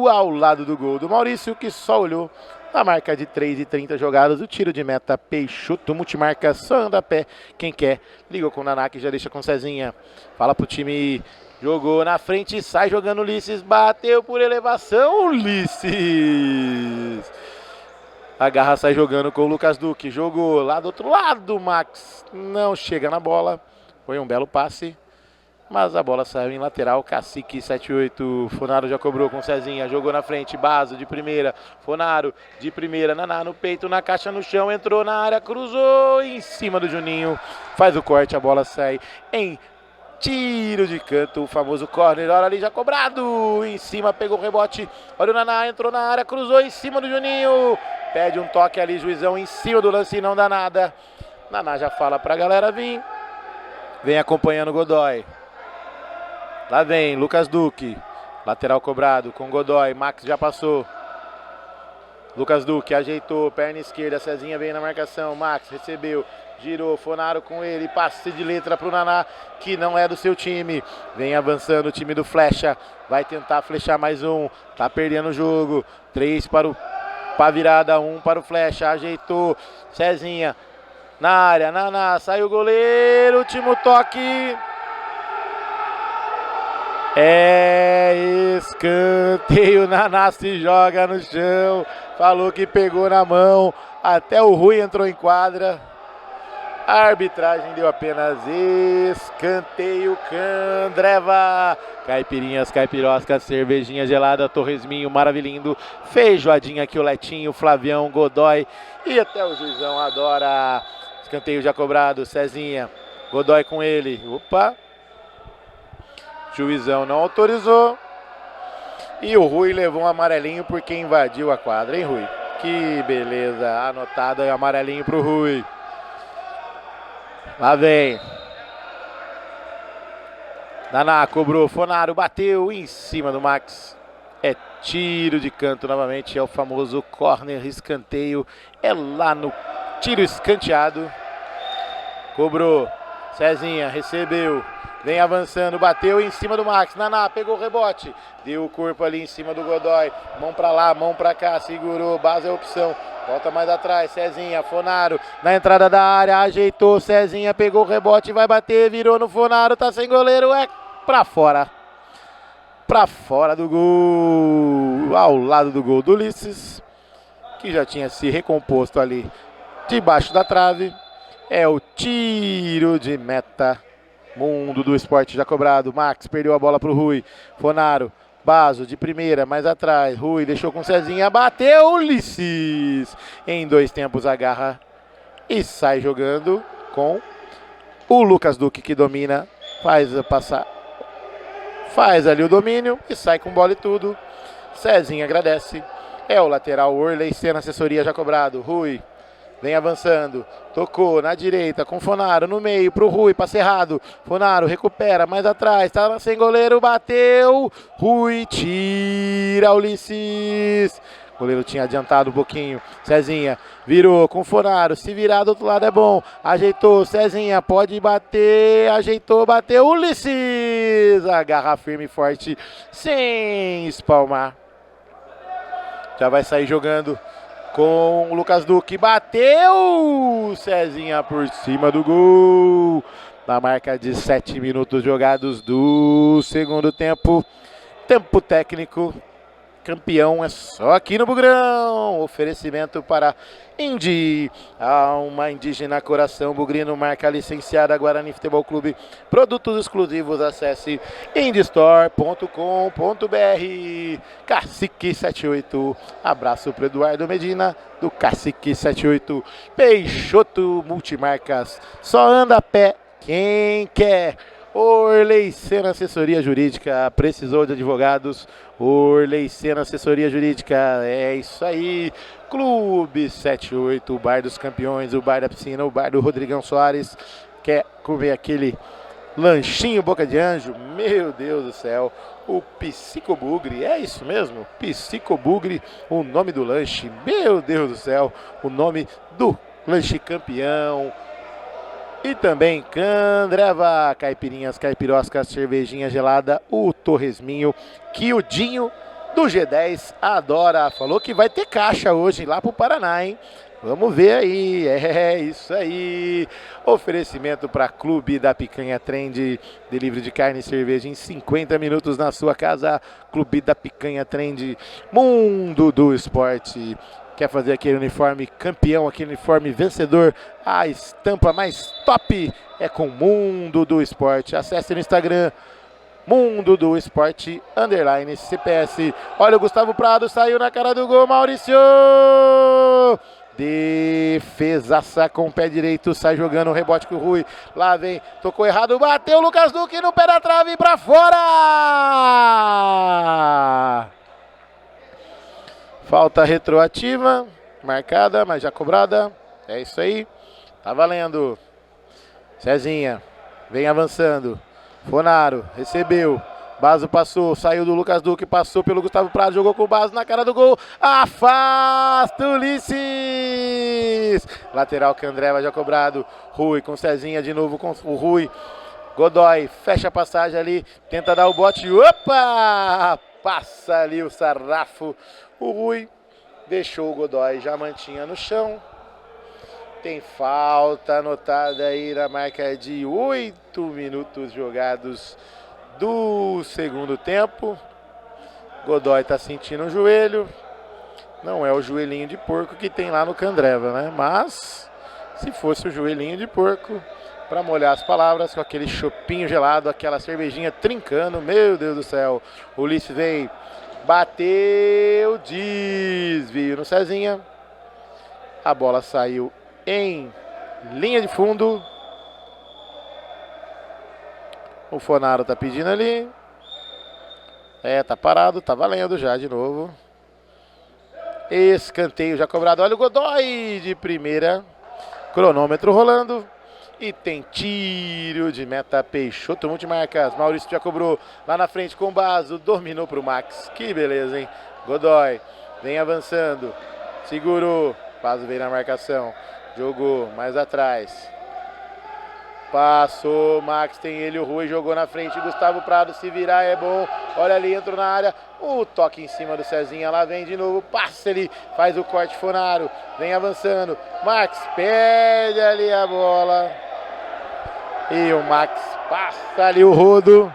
ao lado do gol do Maurício, que só olhou na marca de 3:30 jogadas. O tiro de meta, Peixoto multimarca, só anda a pé quem quer. Ligou com o Naná, que já deixa com Cezinha. Fala pro time, jogou na frente, sai jogando Ulisses, bateu por elevação, Ulisses. A garra sai jogando com o Lucas Duque, jogou lá do outro lado, Max não chega na bola, foi um belo passe. Mas a bola saiu em lateral, Cacique 78, Fonaro já cobrou com Cezinha, jogou na frente, Baso de primeira, Fonaro de primeira, Naná no peito, na caixa no chão, entrou na área, cruzou em cima do Juninho, faz o corte, a bola sai em tiro de canto, o famoso corner, olha ali já cobrado, em cima pegou o rebote, olha o Naná, entrou na área, cruzou em cima do Juninho, pede um toque ali, juizão em cima do lance e não dá nada. Naná já fala pra galera vir, vem acompanhando o Godoy. Lá vem, Lucas Duque, lateral cobrado com Godoy, Max já passou. Lucas Duque ajeitou, perna esquerda, Cezinha vem na marcação, Max recebeu, girou, Fonaro com ele, passe de letra pro Naná, que não é do seu time. Vem avançando o time do Flecha, vai tentar flechar mais um, tá perdendo o jogo. 3 para o Pá Virada, 1 para o Flecha, ajeitou, Cezinha na área, Naná, saiu o goleiro, último toque. É escanteio, Naná se joga no chão, falou que pegou na mão, até o Rui entrou em quadra. A arbitragem deu apenas escanteio, Candreva. Caipirinhas, caipiroscas, cervejinha gelada, Torresminho, Maravilhindo, feijoadinha aqui o Letinho, Flavião, Godoy e até o juizão adora. Escanteio já cobrado, Cezinha, Godoy com ele, opa. Juizão não autorizou. E o Rui levou um amarelinho porque invadiu a quadra, hein, Rui? Que beleza, anotado aí amarelinho pro Rui. Lá vem. Naná cobrou, Fonaro bateu em cima do Max. É tiro de canto novamente, é o famoso corner, escanteio. É lá no tiro escanteado. Cobrou, Cezinha recebeu. Vem avançando, bateu em cima do Max. Naná pegou o rebote. Deu o corpo ali em cima do Godoy. Mão pra lá, mão pra cá. Segurou, base é opção. Volta mais atrás, Cezinha, Fonaro. Na entrada da área, ajeitou. Cezinha pegou o rebote, vai bater. Virou no Fonaro, tá sem goleiro. É pra fora. Pra fora do gol. Ao lado do gol do Ulisses, que já tinha se recomposto ali debaixo da trave. É o tiro de meta. Mundo do Esporte já cobrado. Max perdeu a bola pro Rui. Fonaro, Baso de primeira, mais atrás. Rui deixou com Cezinha. Bateu Ulisses. Em 2 tempos agarra e sai jogando com o Lucas Duque, que domina. Faz passar. Faz ali o domínio e sai com bola e tudo. Cezinha agradece. É o lateral Orley Senna, assessoria já cobrado. Rui. Vem avançando, tocou na direita com Fonaro no meio pro Rui, passe errado. Fonaro recupera mais atrás, tá sem goleiro, bateu. Rui tira Ulisses. O goleiro tinha adiantado um pouquinho. Cezinha virou com Fonaro, se virar do outro lado é bom. Ajeitou, Cezinha pode bater, ajeitou, bateu. Ulisses agarra firme e forte, sem espalmar. Já vai sair jogando com o Lucas Duque, bateu Cezinha por cima do gol, na marca de 7 minutos jogados do segundo tempo. Tempo técnico, campeão é só aqui no Bugrão. Oferecimento para Indy, alma indígena, coração bugrino, marca licenciada Guarani Futebol Clube. Produtos exclusivos, acesse indystore.com.br. Cacique 78, abraço para Eduardo Medina do Cacique 78. Peixoto Multimarcas, só anda a pé quem quer. Orley Senna, assessoria jurídica. Precisou de advogados? Orley Senna, assessoria jurídica. É isso aí. Clube 78, o bar dos campeões, o bar da piscina, o bar do Rodrigão Soares. Quer comer aquele lanchinho boca de anjo? Meu Deus do céu. O Psicobugre, é isso mesmo? Psicobugre, o nome do lanche. Meu Deus do céu. O nome do lanche campeão. E também Candreva, caipirinhas, caipiroscas, cervejinha gelada, o Torresminho, que o Dinho do G10 adora. Falou que vai ter caixa hoje lá pro Paraná, hein? Vamos ver aí, é isso aí. Oferecimento para Clube da Picanha Trend, delivery de carne e cerveja em 50 minutos na sua casa. Clube da Picanha Trend, mundo do esporte. Quer fazer aquele uniforme campeão, aquele uniforme vencedor? A estampa mais top é com Mundo do Esporte. Acesse no Instagram, Mundo do Esporte, _ CPS. Olha o Gustavo Prado, saiu na cara do gol, Maurício! Defesaça com o pé direito, sai jogando o rebote com o Rui. Lá vem, tocou errado, bateu o Lucas Duque no pé da trave pra fora! Falta retroativa, marcada, mas já cobrada. É isso aí. Tá valendo. Cezinha, vem avançando. Fonaro, recebeu. Baso passou, saiu do Lucas Duque, passou pelo Gustavo Prado, jogou com o Baso na cara do gol. Afasta Ulisses. Lateral Candreva já cobrado. Rui com Cezinha de novo com o Rui. Godoy, fecha a passagem ali, tenta dar o bote. Opa! Passa ali o sarrafo. O Rui deixou o Godoy, já mantinha no chão. Tem falta anotada aí na marca de 8 minutos jogados do segundo tempo. Godoy tá sentindo o joelho. Não é o joelhinho de porco que tem lá no Candreva, né? Mas se fosse o joelhinho de porco, para molhar as palavras, com aquele chopinho gelado, aquela cervejinha trincando, meu Deus do céu. O Ulisses veio, bateu, desvio no Cezinha. A bola saiu em linha de fundo. O Fonaro tá pedindo ali. Tá parado, tá valendo já de novo. Escanteio já cobrado. Olha o Godoy de primeira. Cronômetro rolando. E tem tiro de meta. Peixoto multimarcas. Maurício já cobrou lá na frente com o Baso. Dominou pro Max. Que beleza, hein? Godoy vem avançando. Segurou. Baso veio na marcação. Jogou mais atrás. Passou. Max tem ele, o Rui jogou na frente. Gustavo Prado se virar é bom. Olha ali, entrou na área. O toque em cima do Cezinha. Lá vem de novo. Passa ele. Faz o corte Fonaro. Vem avançando. Max perde ali a bola. E o Max passa ali o rodo.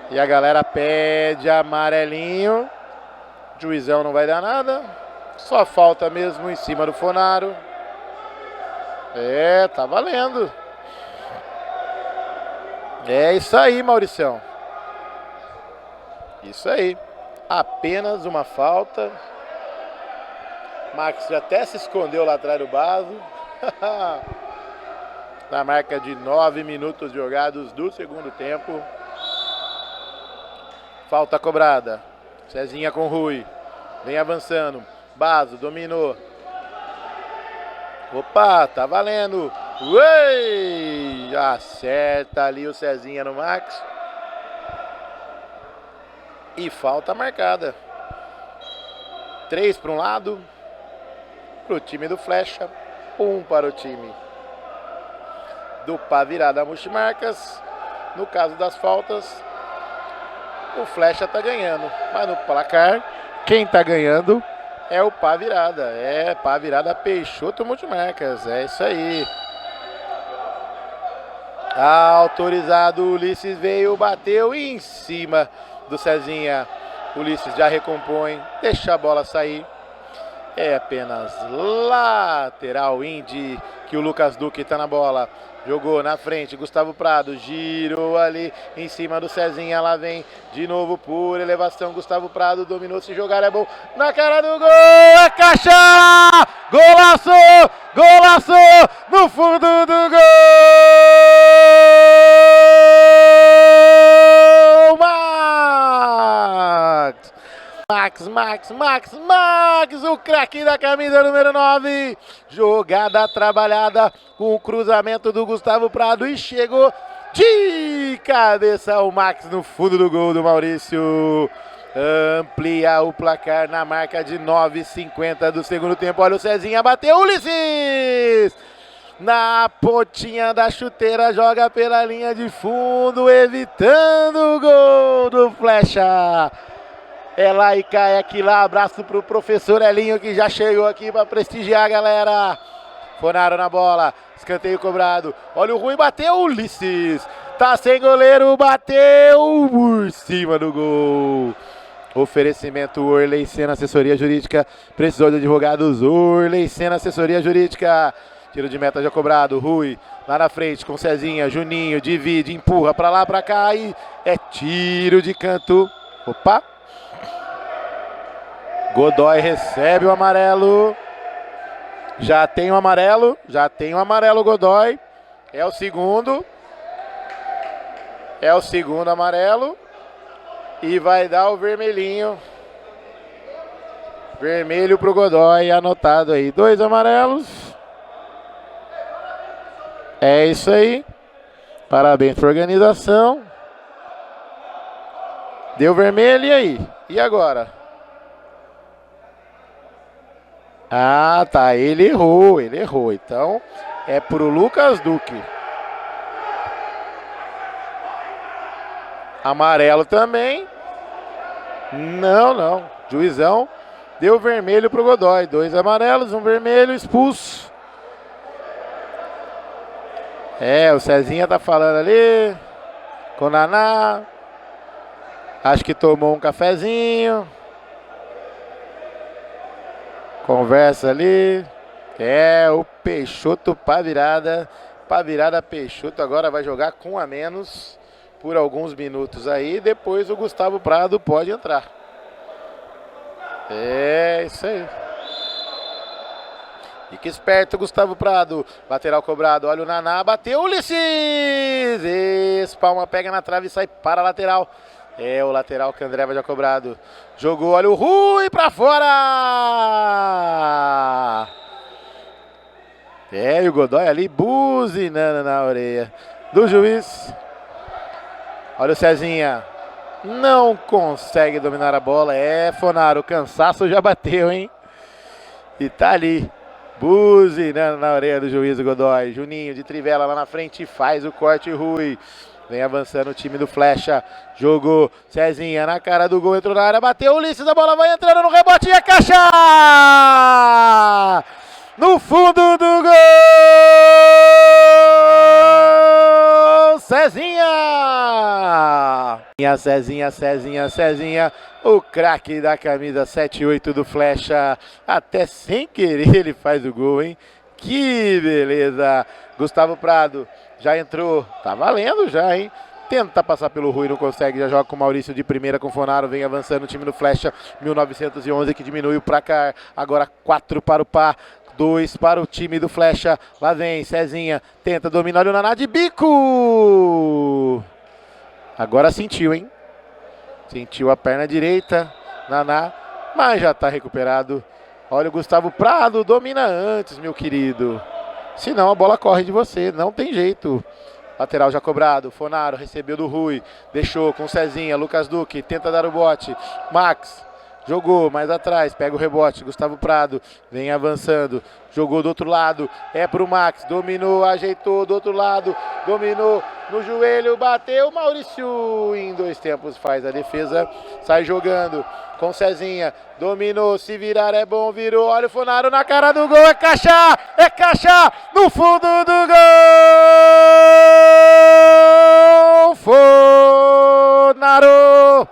E a galera pede amarelinho. O juizão não vai dar nada. Só falta mesmo em cima do Fonaro. É, tá valendo. É isso aí, Mauricião. Isso aí. Apenas uma falta. Max já até se escondeu lá atrás do Baso. Na marca de 9 minutos jogados do segundo tempo. Falta cobrada. Cezinha com Rui. Vem avançando. Baso dominou. Opa, tá valendo. Uei! Acerta ali o Cezinha no Max. E falta marcada. 3 para um lado. Para o time do Flecha. 1 para o time do Pá Virada Multimarcas. No caso das faltas, o Flecha tá ganhando. Mas no placar, quem tá ganhando é o Pá Virada. É Pá Virada Peixoto Multimarcas. É isso aí. Autorizado, Ulisses veio, bateu em cima do Cezinha. Ulisses já recompõe, deixa a bola sair. É apenas lateral Indy que o Lucas Duque tá na bola. Jogou na frente, Gustavo Prado, girou ali em cima do Cezinha, lá vem de novo por elevação, Gustavo Prado dominou, se jogar é bom, na cara do gol, é caixa! Golaço! Golaço! No fundo do gol! Max, o craque da camisa número 9. Jogada trabalhada com o cruzamento do Gustavo Prado e chegou de cabeça o Max no fundo do gol do Maurício. Amplia o placar na marca de 9:50 do segundo tempo. Olha o Cezinha, bateu, Ulisses! Na pontinha da chuteira, joga pela linha de fundo, evitando o gol do Flecha. É lá e cai aqui lá, abraço pro professor Elinho que já chegou aqui para prestigiar a galera. Fonaro na bola, escanteio cobrado, olha o Rui, bateu, Ulisses, tá sem goleiro, bateu por cima do gol. Oferecimento Orley Senna Assessoria Jurídica, precisou de advogados, Orley Senna Assessoria Jurídica. Tiro de meta já cobrado, Rui lá na frente com Cezinha, Juninho, divide, empurra pra lá, pra cá e é tiro de canto. Opa! Godoy recebe o amarelo. Já tem o amarelo Godoy. É o segundo amarelo. E vai dar o vermelhinho. Vermelho pro Godoy, anotado aí. 2 amarelos. É isso aí. Parabéns pra organização. Deu vermelho, e aí? E agora? Ah, tá, ele errou. Então, é pro Lucas Duque. Amarelo também. Não. Juizão deu vermelho pro Godoy. 2 amarelos, 1 vermelho, expulso. É, o Cezinha tá falando ali com o Naná. Acho que tomou um cafezinho. Conversa ali. É o Peixoto Pá Virada. Pá Virada Peixoto agora vai jogar com a menos por alguns minutos aí. Depois o Gustavo Prado pode entrar. É isso aí. Fica esperto, Gustavo Prado. Lateral cobrado. Olha o Naná. Bateu, Ulisses. Espalma, pega na trave e sai para a lateral. É o lateral que o André vai já cobrado. Jogou, olha o Rui pra fora! E o Godoy ali buzinando na orelha do juiz. Olha o Cezinha. Não consegue dominar a bola. Fonaro, o cansaço já bateu, hein? E tá ali, buzinando na orelha do juiz do Godoy. Juninho de trivela lá na frente, faz o corte Rui. Vem avançando o time do Flecha. Jogou Cezinha na cara do gol, entrou na área, bateu Ulisses, a bola vai entrando no rebote e a caixa! No fundo do gol! Cezinha! Cezinha, o craque da camisa 7-8 do Flecha. Até sem querer ele faz o gol, hein? Que beleza! Gustavo Prado já entrou, tá valendo já, hein? Tenta passar pelo Rui, não consegue, já joga com o Maurício de primeira com o Fonaro, vem avançando o time do Flecha, 1911 que diminui o placar, agora 4 para o Pá. 2 para o time do Flecha. Lá vem Cezinha. Tenta dominar, olha o Naná de bico. Agora sentiu, hein? Sentiu a perna direita. Naná. Mas já está recuperado. Olha o Gustavo Prado. Domina antes, meu querido. Senão a bola corre de você. Não tem jeito. Lateral já cobrado. Fonaro recebeu do Rui. Deixou com Cezinha. Lucas Duque. Tenta dar o bote. Max. Jogou mais atrás, pega o rebote, Gustavo Prado, vem avançando, jogou do outro lado, é pro Max, dominou, ajeitou do outro lado, dominou, no joelho, bateu, Maurício em 2 tempos faz a defesa, sai jogando com Cezinha, dominou, se virar é bom, virou, olha o Fonaro na cara do gol, é caixa, no fundo do gol, Fonaro!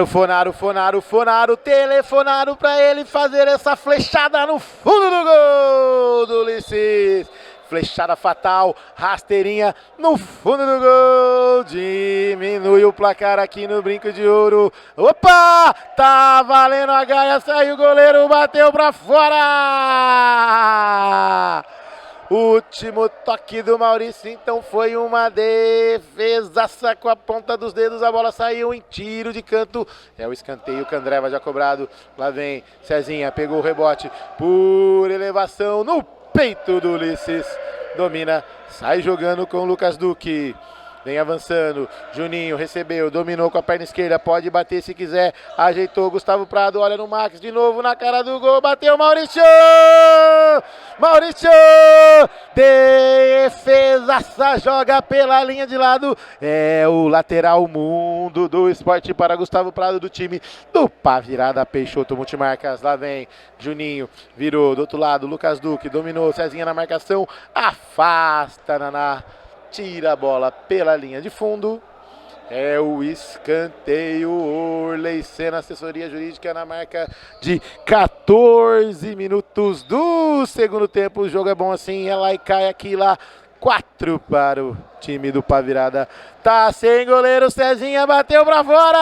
Fonaro, telefonaram para ele fazer essa flechada no fundo do gol do Ulisses. Flechada fatal, rasteirinha no fundo do gol. Diminui o placar aqui no Brinco de Ouro. Opa! Tá valendo a gaia, saiu o goleiro, bateu para fora! Último toque do Maurício, então foi uma defesaça com a ponta dos dedos, a bola saiu em tiro de canto, é o escanteio, Candreva já cobrado, lá vem Cezinha, pegou o rebote por elevação no peito do Ulisses, domina, sai jogando com o Lucas Duque. Vem avançando, Juninho recebeu, dominou com a perna esquerda, pode bater se quiser, ajeitou, Gustavo Prado, olha no Max, de novo na cara do gol, bateu Maurício! Maurício! Defesaça, joga pela linha de lado, é o lateral mundo do esporte para Gustavo Prado do time do Pá Virada Peixoto Multimarcas, lá vem Juninho, virou do outro lado, Lucas Duque, dominou, Cezinha na marcação, afasta Naná. Tira a bola pela linha de fundo. É o escanteio. Orley Senna, assessoria jurídica na marca de 14 minutos do segundo tempo. O jogo é bom assim. Ela e cai aqui lá. 4 para o time do Pá Virada. Tá sem goleiro. Cezinha bateu pra fora.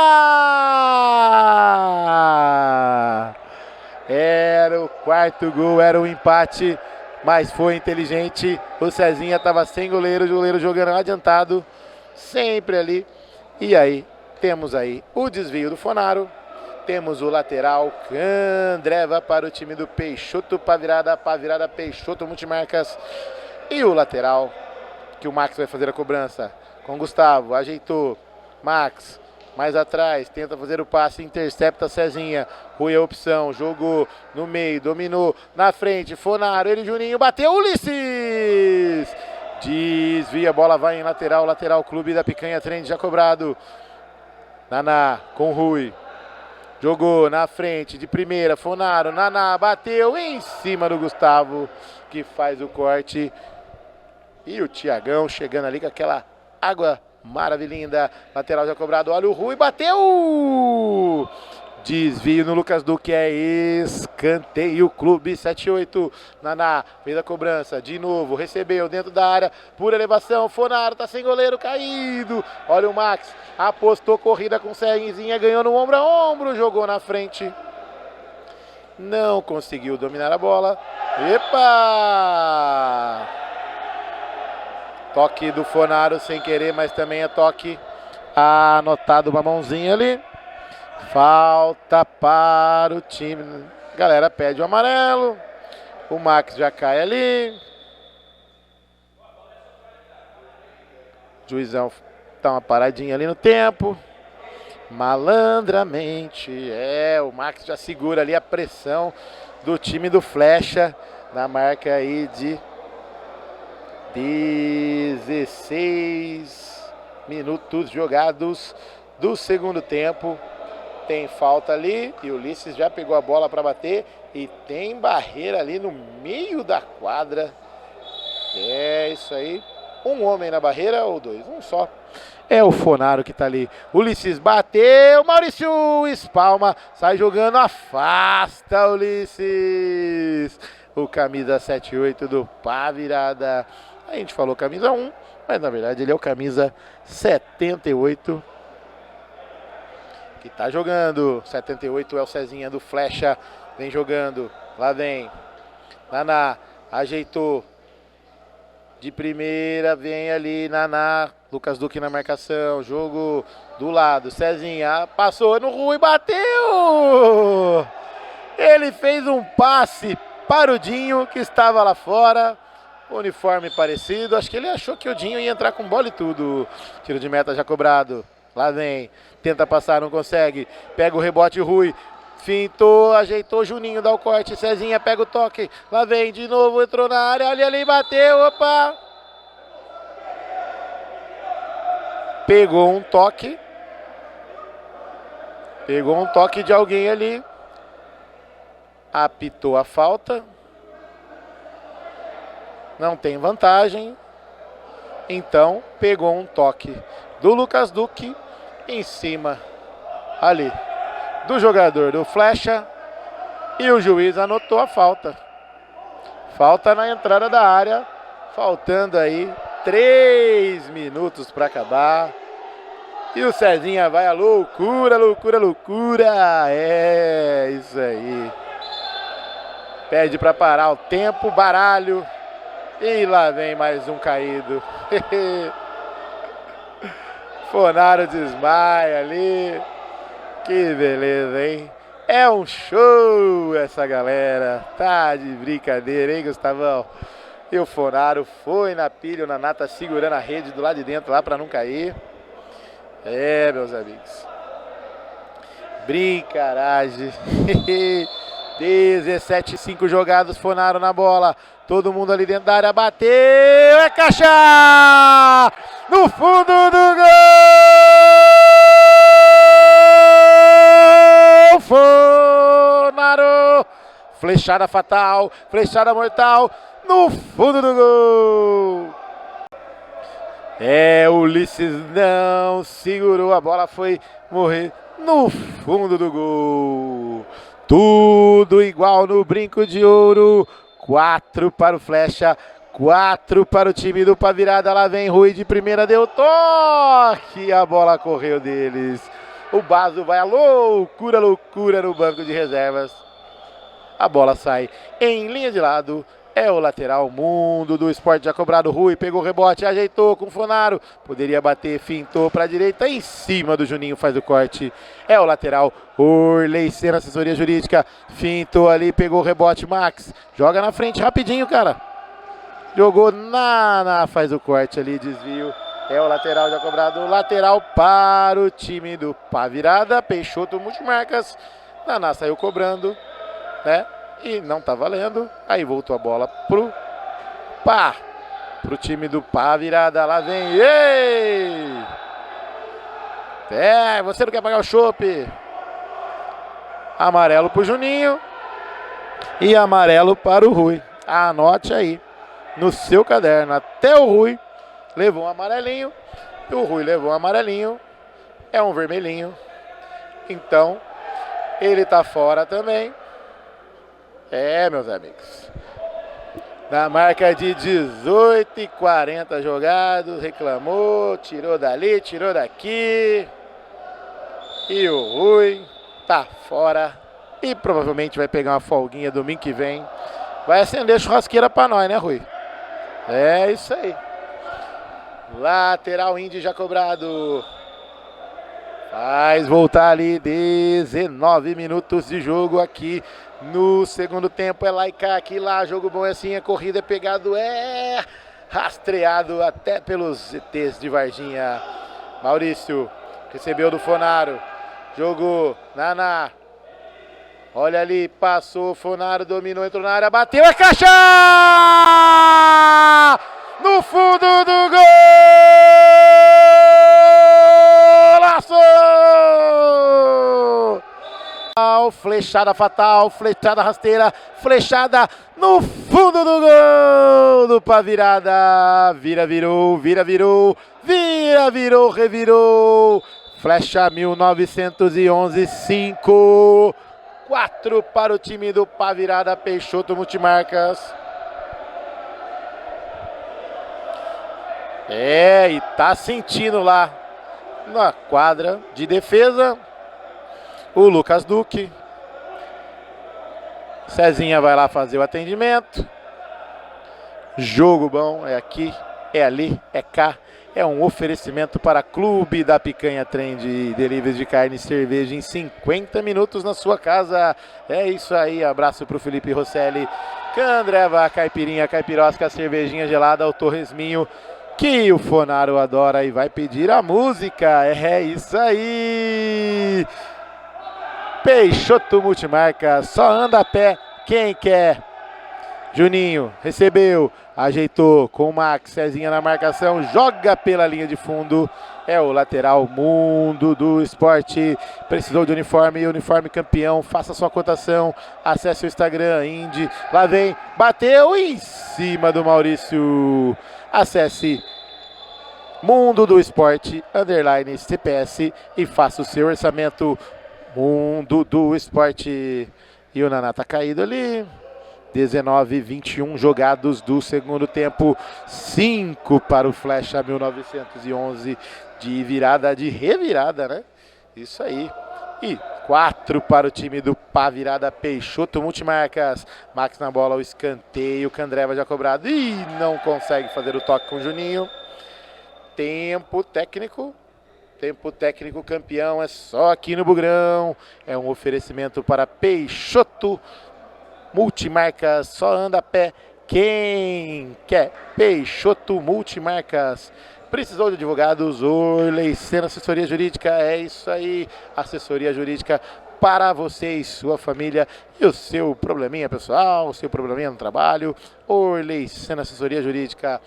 Era o 4º gol. Era o empate. Mas foi inteligente, o Cezinha estava sem goleiro, o goleiro jogando adiantado, sempre ali. E aí, temos aí o desvio do Fonaro, temos o lateral Candreva para o time do Peixoto, Pá Virada Peixoto Multimarcas. E o lateral, que o Max vai fazer a cobrança, com Gustavo, ajeitou, Max. Mais atrás, tenta fazer o passe, intercepta Cezinha. Rui a opção, jogou no meio, dominou na frente. Fonaro, ele Juninho, bateu Ulisses! Desvia, a bola vai em lateral, lateral Clube da Picanha Trend já cobrado. Naná com Rui. Jogou na frente, de primeira, Fonaro, Naná, bateu em cima do Gustavo, que faz o corte. E o Tiagão chegando ali com aquela água maravilhinda, lateral já cobrado, olha o Rui, bateu! Desvio no Lucas Duque, é escanteio, Clube 7-8, Naná fez a cobrança, de novo, recebeu dentro da área, por elevação, Fonaro tá sem goleiro, caído, olha o Max, apostou corrida com Cezinha, ganhou no ombro a ombro, jogou na frente, não conseguiu dominar a bola, epa! Toque do Fonaro sem querer, mas também é toque. Anotado uma mãozinha ali. Falta para o time. Galera pede o amarelo. O Max já cai ali. Juizão dá uma paradinha ali no tempo. Malandramente. O Max já segura ali a pressão do time do Flecha. Na marca aí de 16 minutos jogados do segundo tempo. Tem falta ali e o Ulisses já pegou a bola para bater e tem barreira ali no meio da quadra. É isso aí. Um homem na barreira ou dois? Um só. É o Fonaro que tá ali. Ulisses bateu, Maurício espalma, sai jogando, afasta Ulisses. O camisa 78 do Pá Virada. A gente falou camisa 1, mas na verdade ele é o camisa 78 que tá jogando. 78 é o Cezinha do Flecha. Vem jogando. Lá vem. Naná ajeitou. De primeira vem ali Naná. Lucas Duque na marcação. Jogo do lado. Cezinha passou no Rui. Bateu! Ele fez um passe para o Dinho que estava lá fora. Uniforme parecido. Acho que ele achou que o Dinho ia entrar com bola e tudo. Tiro de meta já cobrado. Lá vem. Tenta passar, não consegue. Pega o rebote Rui. Fintou, ajeitou, Juninho dá o corte. Cezinha pega o toque. Lá vem de novo, entrou na área. Ali, bateu. Opa! Pegou um toque. Pegou um toque de alguém ali. Apitou a falta. Não tem vantagem. Então, pegou um toque do Lucas Duque em cima ali do jogador do Flecha e o juiz anotou a falta. Falta na entrada da área, faltando aí 3 minutos para acabar. E o Cezinha vai a loucura, loucura, loucura. É isso aí. Pede para parar o tempo, baralho. E lá vem mais um caído. Fonaro desmaia ali. Que beleza, hein? É um show essa galera. Tá de brincadeira, hein, Gustavão? E o Fonaro foi na pilha, o Naná tá segurando a rede do lado de dentro lá para não cair. É, meus amigos. Brincaragem. 17-5 jogados, Fonaro na bola. Todo mundo ali dentro da área, bateu, é caixa! No fundo do gol! Fonaro! Flechada fatal, flechada mortal, no fundo do gol! O Ulisses não segurou, a bola foi morrer no fundo do gol. Tudo igual no brinco de ouro. 4 para o Flecha, 4 para o time do Pá Virada. Lá vem Rui de primeira, deu toque, a bola correu deles. O Baso vai a loucura, loucura no banco de reservas. A bola sai em linha de lado. É o lateral Mundo do Esporte já cobrado. Rui pegou o rebote, ajeitou com o Fonaro. Poderia bater, fintou para a direita. Em cima do Juninho, faz o corte. É o lateral Orley Sena, assessoria jurídica. Fintou ali, pegou o rebote. Max joga na frente rapidinho, cara. Jogou faz o corte ali, desvio. É o lateral já cobrado. Lateral para o time do Pá Virada. Peixoto multimarcas. Naná saiu cobrando, né? E não tá valendo. Aí voltou a bola pro time do Pá Virada. Lá vem. Ei! Você não quer pagar o chopp? Amarelo pro Juninho. E amarelo para o Rui. Anote aí no seu caderno. Até o Rui levou um amarelinho. E o Rui levou um amarelinho. É um vermelhinho. Então, ele tá fora também. Meus amigos. Na marca de 18:40 jogados, reclamou, tirou dali, tirou daqui. E o Rui tá fora. E provavelmente vai pegar uma folguinha domingo que vem. Vai acender a churrasqueira pra nós, né, Rui? É isso aí. Lateral Indy já cobrado. Faz voltar ali 19 minutos de jogo aqui no segundo tempo. É lá e cá, aqui lá, jogo bom é assim, é corrida, é pegado, rastreado até pelos ETs de Varginha. Maurício recebeu do Fonaro, jogou, Naná, olha ali, passou, Fonaro dominou, entrou na área, bateu a caixa! No fundo do gol! Flechada fatal, flechada rasteira, flechada no fundo do gol do Pavirada. Virou, revirou. Flecha 1911, 5, 4 para o time do Pavirada. Peixoto Multimarcas. E tá sentindo lá na quadra de defesa o Lucas Duque. Cezinha vai lá fazer o atendimento. Jogo bom, é aqui, é ali, é cá. É um oferecimento para Clube da Picanha Trend, delivery de carne e cerveja em 50 minutos na sua casa. É isso aí, abraço para o Felipe Rosselli, Candreva, caipirinha, caipirosca, cervejinha gelada, o Torresminho, que o Fonaro adora e vai pedir a música. É isso aí. Peixoto Multimarca, só anda a pé quem quer. Juninho recebeu, ajeitou com o Max, Cezinha na marcação, joga pela linha de fundo. É o lateral Mundo do Esporte. Precisou de uniforme, uniforme campeão. Faça sua cotação, acesse o Instagram, Indy. Lá vem, bateu em cima do Maurício. Acesse Mundo do Esporte, _ CPS e faça o seu orçamento. Mundo do Esporte. E o Naná tá caído ali. 19-21 jogados do segundo tempo. 5 para o Flecha 1911 de virada, de revirada, né? Isso aí. E 4 para o time do Pavirada. Peixoto Multimarcas. Max na bola, o escanteio. Candreva já cobrado. E não consegue fazer o toque com o Juninho. Tempo técnico. Tempo técnico campeão é só aqui no Bugrão. É um oferecimento para Peixoto Multimarcas. Só anda a pé quem quer. Peixoto Multimarcas. Precisou de advogados? Orley Sena Assessoria Jurídica. É isso aí. Assessoria Jurídica para você e sua família. E o seu probleminha pessoal, o seu probleminha no trabalho. Orley Sena Assessoria Jurídica.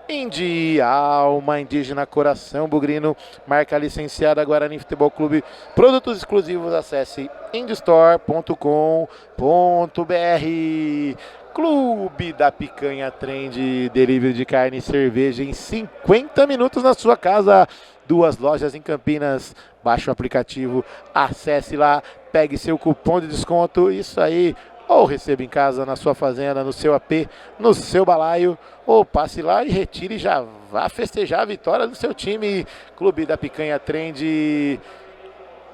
Indy, alma indígena, coração bugrino, marca licenciada Guarani Futebol Clube, produtos exclusivos, acesse indystore.com.br. Clube da Picanha Trend, delivery de carne e cerveja em 50 minutos na sua casa. 2 lojas em Campinas, baixe o aplicativo, acesse lá, pegue seu cupom de desconto, isso aí. Ou receba em casa, na sua fazenda, no seu AP, no seu balaio, ou passe lá e retire e já vá festejar a vitória do seu time. Clube da Picanha Trend.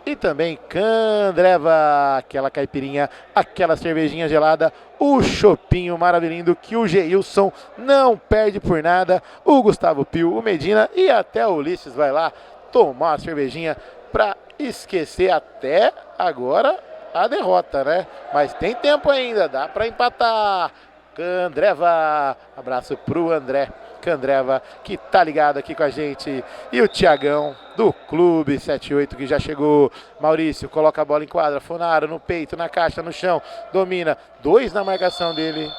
E também Candreva, aquela caipirinha, aquela cervejinha gelada, o chopinho maravilhoso que o Geilson não perde por nada. O Gustavo Pio, o Medina e até o Ulisses vai lá tomar uma cervejinha para esquecer até agora a derrota, né? Mas tem tempo ainda, dá para empatar. Candreva, abraço pro André Candreva, que tá ligado aqui com a gente. E o Tiagão, do Clube 78, que já chegou. Maurício, coloca a bola em quadra. Fonaro no peito, na caixa, no chão. Domina, 2 na marcação dele.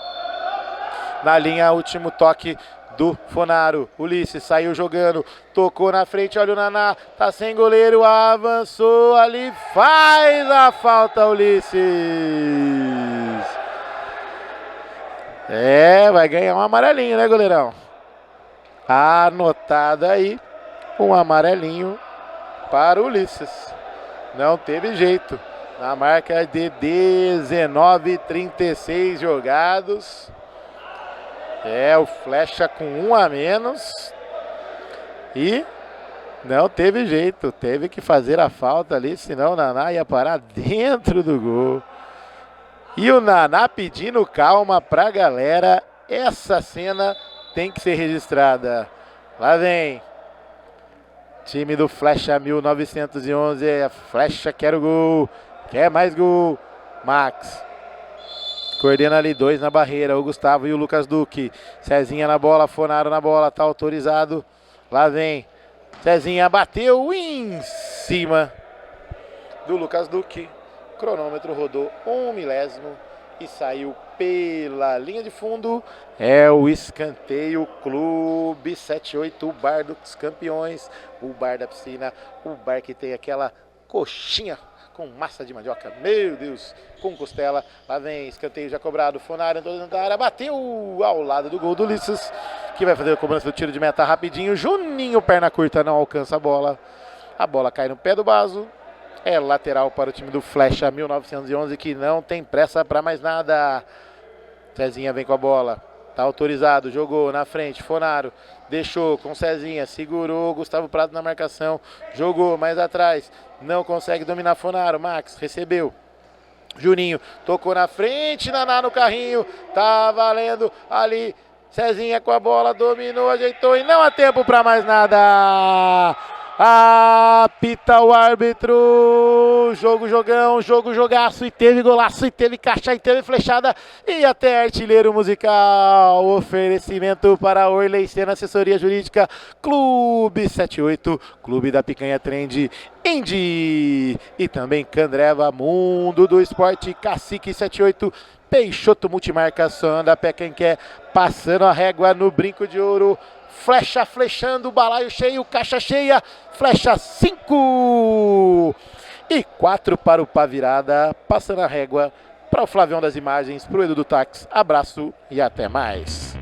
Na linha, último toque do Fonaro. Ulisses saiu jogando, tocou na frente, olha o Naná, tá sem goleiro, avançou ali, faz a falta, Ulisses. Vai ganhar um amarelinho, né, goleirão? Anotado aí, um amarelinho para o Ulisses. Não teve jeito. Na marca de 19-36 jogados. O Flecha com 1 a menos. E não teve jeito. Teve que fazer a falta ali, senão o Naná ia parar dentro do gol. E o Naná pedindo calma pra galera. Essa cena tem que ser registrada. Lá vem. Time do Flecha 1911. A Flecha quer o gol. Quer mais gol. Max. coordena ali 2 na barreira, o Gustavo e o Lucas Duque. Cezinha na bola, Fonaro na bola, tá autorizado. Lá vem. Cezinha bateu em cima do Lucas Duque. Cronômetro rodou 1 milésimo e saiu pela linha de fundo. É o escanteio Clube 78, o bar dos campeões, o bar da piscina, o bar que tem aquela coxinha com massa de mandioca, meu Deus, com costela. Lá vem, escanteio já cobrado, Fonaro entrou dentro da área, bateu ao lado do gol do Ulisses, que vai fazer a cobrança do tiro de meta rapidinho. Juninho, perna curta, não alcança a bola cai no pé do Baso. É lateral para o time do Flecha 1911, que não tem pressa para mais nada. Cezinha vem com a bola, tá autorizado, jogou na frente, Fonaro deixou com Cezinha, segurou Gustavo Prado na marcação, jogou mais atrás, não consegue dominar Fonaro, Max recebeu, Juninho tocou na frente, Naná no carrinho, tá valendo ali, Cezinha com a bola, dominou, ajeitou e não há tempo para mais nada. Apita o árbitro, jogão, jogaço, e teve golaço, e teve caixa, e teve flechada, e até artilheiro musical. Oferecimento para Orley Senna, assessoria jurídica, Clube 78, Clube da Picanha Trend, Indy, e também Candreva, Mundo do Esporte, Cacique 78, Peixoto Multimarca, só anda a pé quem quer, passando a régua no brinco de ouro. Flecha flechando, balaio cheio, caixa cheia, Flecha 5 e 4 para o Pá Virada, passando a régua para o Flavião das Imagens, para o Edu do Táxi. Abraço e até mais.